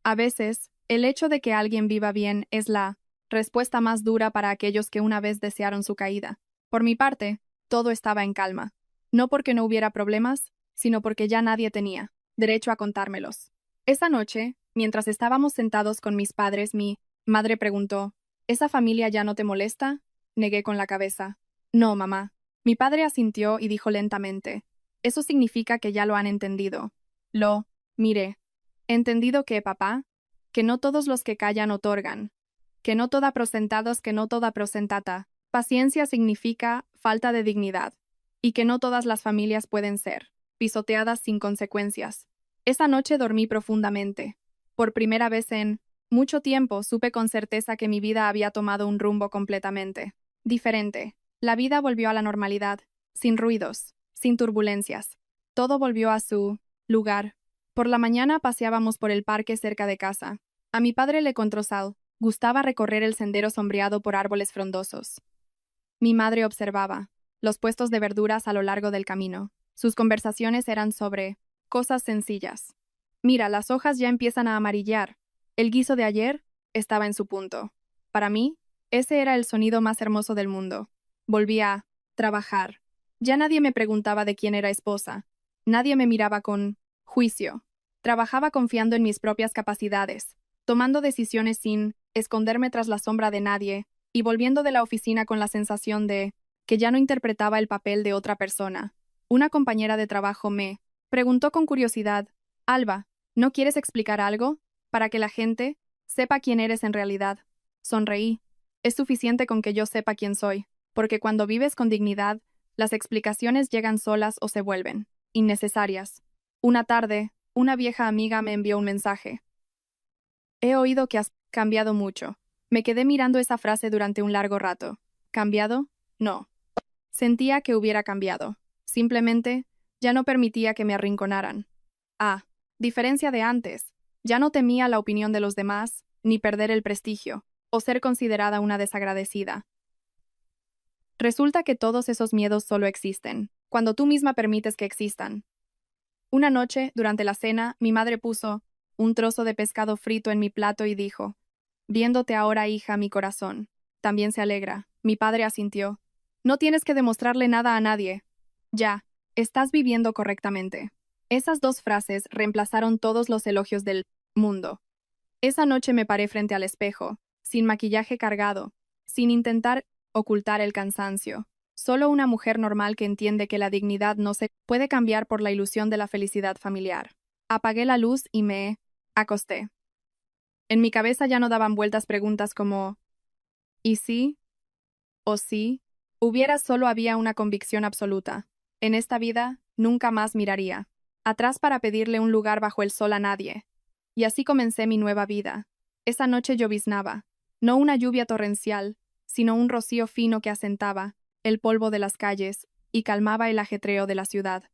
A veces, el hecho de que alguien viva bien es la respuesta más dura para aquellos que una vez desearon su caída. Por mi parte, todo estaba en calma. No porque no hubiera problemas, sino porque ya nadie tenía derecho a contármelos. Esa noche, mientras estábamos sentados con mis padres, mi madre preguntó, ¿esa familia ya no te molesta? Negué con la cabeza. No, mamá. Mi padre asintió y dijo lentamente, eso significa que ya lo han entendido. Mire, he entendido que, papá, que no todos los que callan otorgan, que no toda prosentados, que no toda prosentata. Paciencia significa falta de dignidad, y que no todas las familias pueden ser pisoteadas sin consecuencias. Esa noche dormí profundamente. Por primera vez en mucho tiempo supe con certeza que mi vida había tomado un rumbo completamente diferente. La vida volvió a la normalidad, sin ruidos, sin turbulencias. Todo volvió a su lugar. Por la mañana paseábamos por el parque cerca de casa. A mi padre le Controsal gustaba recorrer el sendero sombreado por árboles frondosos. Mi madre observaba los puestos de verduras a lo largo del camino. Sus conversaciones eran sobre cosas sencillas. Mira, las hojas ya empiezan a amarillar. El guiso de ayer estaba en su punto. Para mí, ese era el sonido más hermoso del mundo. Volví a trabajar. Ya nadie me preguntaba de quién era esposa. Nadie me miraba con juicio. Trabajaba confiando en mis propias capacidades, tomando decisiones sin esconderme tras la sombra de nadie, y volviendo de la oficina con la sensación de que ya no interpretaba el papel de otra persona. Una compañera de trabajo me preguntó con curiosidad, Alba, ¿no quieres explicar algo? Para que la gente sepa quién eres en realidad. Sonreí. Es suficiente con que yo sepa quién soy, porque cuando vives con dignidad, las explicaciones llegan solas o se vuelven innecesarias. Una tarde, una vieja amiga me envió un mensaje. He oído que has cambiado mucho. Me quedé mirando esa frase durante un largo rato. ¿Cambiado? No. Sentía que hubiera cambiado. Simplemente, ya no permitía que me arrinconaran. Diferencia de antes, ya no temía la opinión de los demás, ni perder el prestigio, o ser considerada una desagradecida. Resulta que todos esos miedos solo existen, cuando tú misma permites que existan. Una noche, durante la cena, mi madre puso un trozo de pescado frito en mi plato y dijo, viéndote ahora, hija, mi corazón también se alegra. Mi padre asintió. No tienes que demostrarle nada a nadie. Ya, estás viviendo correctamente. Esas 2 frases reemplazaron todos los elogios del mundo. Esa noche me paré frente al espejo, sin maquillaje cargado, sin intentar ocultar el cansancio. Solo una mujer normal que entiende que la dignidad no se puede cambiar por la ilusión de la felicidad familiar. Apagué la luz y me acosté. En mi cabeza ya no daban vueltas preguntas como ¿y sí? ¿O sí? Solo había una convicción absoluta. En esta vida, nunca más miraría atrás para pedirle un lugar bajo el sol a nadie. Y así comencé mi nueva vida. Esa noche lloviznaba, no una lluvia torrencial, sino un rocío fino que asentaba el polvo de las calles y calmaba el ajetreo de la ciudad.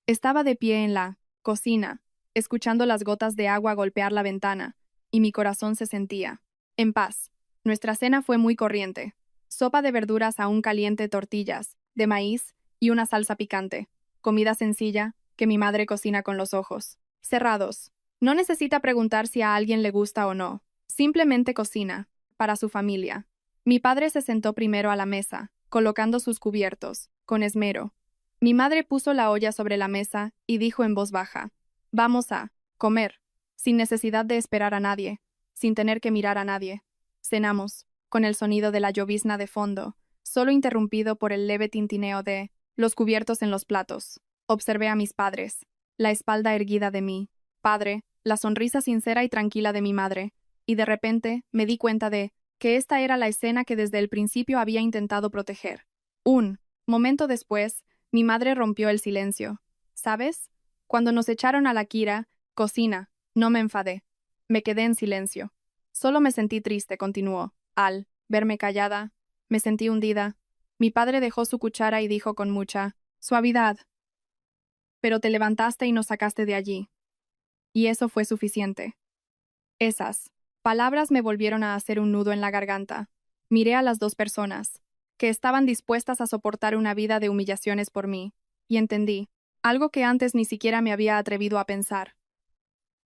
Estaba de pie en la cocina, escuchando las gotas de agua golpear la ventana, y mi corazón se sentía en paz. Nuestra cena fue muy corriente. Sopa de verduras aún caliente, tortillas, de maíz y una salsa picante. Comida sencilla que mi madre cocina con los ojos cerrados. No necesita preguntar si a alguien le gusta o no. Simplemente cocina, para su familia. Mi padre se sentó primero a la mesa, colocando sus cubiertos, con esmero. Mi madre puso la olla sobre la mesa y dijo en voz baja, vamos a comer, sin necesidad de esperar a nadie, sin tener que mirar a nadie. Cenamos, con el sonido de la llovizna de fondo, solo interrumpido por el leve tintineo de los cubiertos en los platos. Observé a mis padres, la espalda erguida de mi padre, la sonrisa sincera y tranquila de mi madre, y de repente me di cuenta de que esta era la escena que desde el principio había intentado proteger. Un momento después, Mi madre rompió el silencio. ¿Sabes? Cuando nos echaron a la Kira, cocina, no me enfadé. Me quedé en silencio. Solo me sentí triste, continuó. Al verme callada, me sentí hundida. Mi padre dejó su cuchara y dijo con mucha suavidad: pero te levantaste y nos sacaste de allí. Y eso fue suficiente. Esas palabras me volvieron a hacer un nudo en la garganta. Miré a las dos personas, que estaban dispuestas a soportar una vida de humillaciones por mí, y entendí, algo que antes ni siquiera me había atrevido a pensar.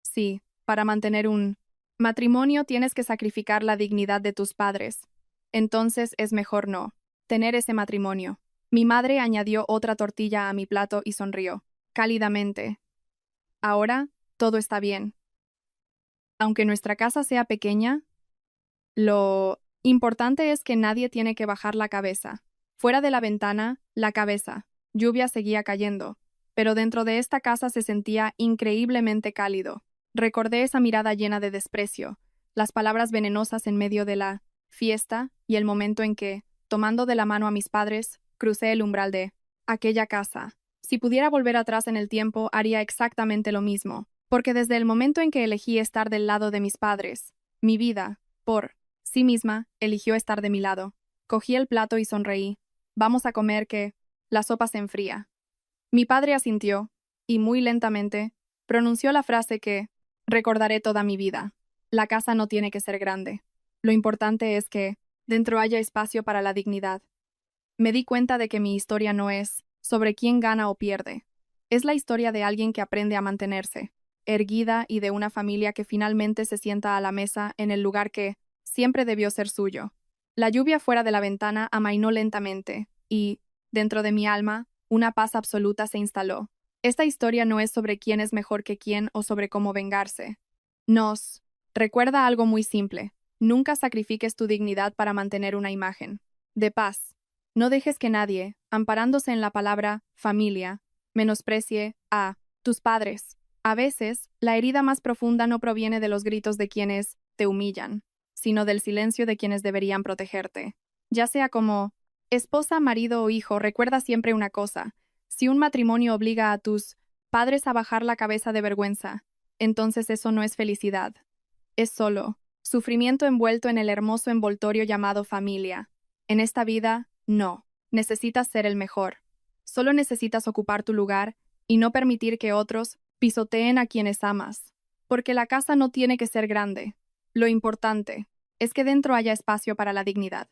Sí, para mantener un matrimonio tienes que sacrificar la dignidad de tus padres. Entonces es mejor no tener ese matrimonio. Mi madre añadió otra tortilla a mi plato y sonrió, cálidamente. Ahora, todo está bien. Aunque nuestra casa sea pequeña, lo importante es que nadie tiene que bajar la cabeza. Fuera de la ventana, la cabeza. Lluvia seguía cayendo, pero dentro de esta casa se sentía increíblemente cálido. Recordé esa mirada llena de desprecio, las palabras venenosas en medio de la fiesta y el momento en que, tomando de la mano a mis padres, crucé el umbral de aquella casa. Si pudiera volver atrás en el tiempo, haría exactamente lo mismo, porque desde el momento en que elegí estar del lado de mis padres, mi vida, por sí misma, eligió estar de mi lado. Cogí el plato y sonreí. Vamos a comer que la sopa se enfría. Mi padre asintió, y muy lentamente, pronunció la frase que recordaré toda mi vida. La casa no tiene que ser grande. Lo importante es que dentro haya espacio para la dignidad. Me di cuenta de que mi historia no es sobre quién gana o pierde. Es la historia de alguien que aprende a mantenerse, erguida, y de una familia que finalmente se sienta a la mesa en el lugar que siempre debió ser suyo. La lluvia fuera de la ventana amainó lentamente, y, dentro de mi alma, una paz absoluta se instaló. Esta historia no es sobre quién es mejor que quién o sobre cómo vengarse. Nos recuerda algo muy simple. Nunca sacrifiques tu dignidad para mantener una imagen de paz. No dejes que nadie, amparándose en la palabra familia, menosprecie a tus padres. A veces, la herida más profunda no proviene de los gritos de quienes te humillan, sino del silencio de quienes deberían protegerte. Ya sea como esposa, marido o hijo, recuerda siempre una cosa: si un matrimonio obliga a tus padres a bajar la cabeza de vergüenza, entonces eso no es felicidad. Es solo sufrimiento envuelto en el hermoso envoltorio llamado familia. En esta vida, no necesitas ser el mejor. Solo necesitas ocupar tu lugar y no permitir que otros pisoteen a quienes amas. Porque la casa no tiene que ser grande. Lo importante es que dentro haya espacio para la dignidad.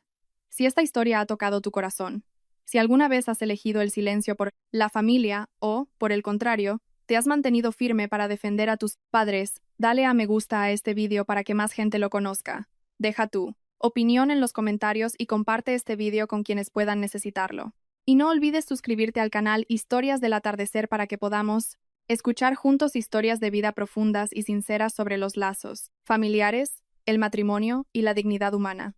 Si esta historia ha tocado tu corazón, si alguna vez has elegido el silencio por la familia o, por el contrario, te has mantenido firme para defender a tus padres, dale a me gusta a este vídeo para que más gente lo conozca. Deja tu opinión en los comentarios y comparte este vídeo con quienes puedan necesitarlo. Y no olvides suscribirte al canal Historias del Atardecer para que podamos escuchar juntos historias de vida profundas y sinceras sobre los lazos familiares, el matrimonio y la dignidad humana.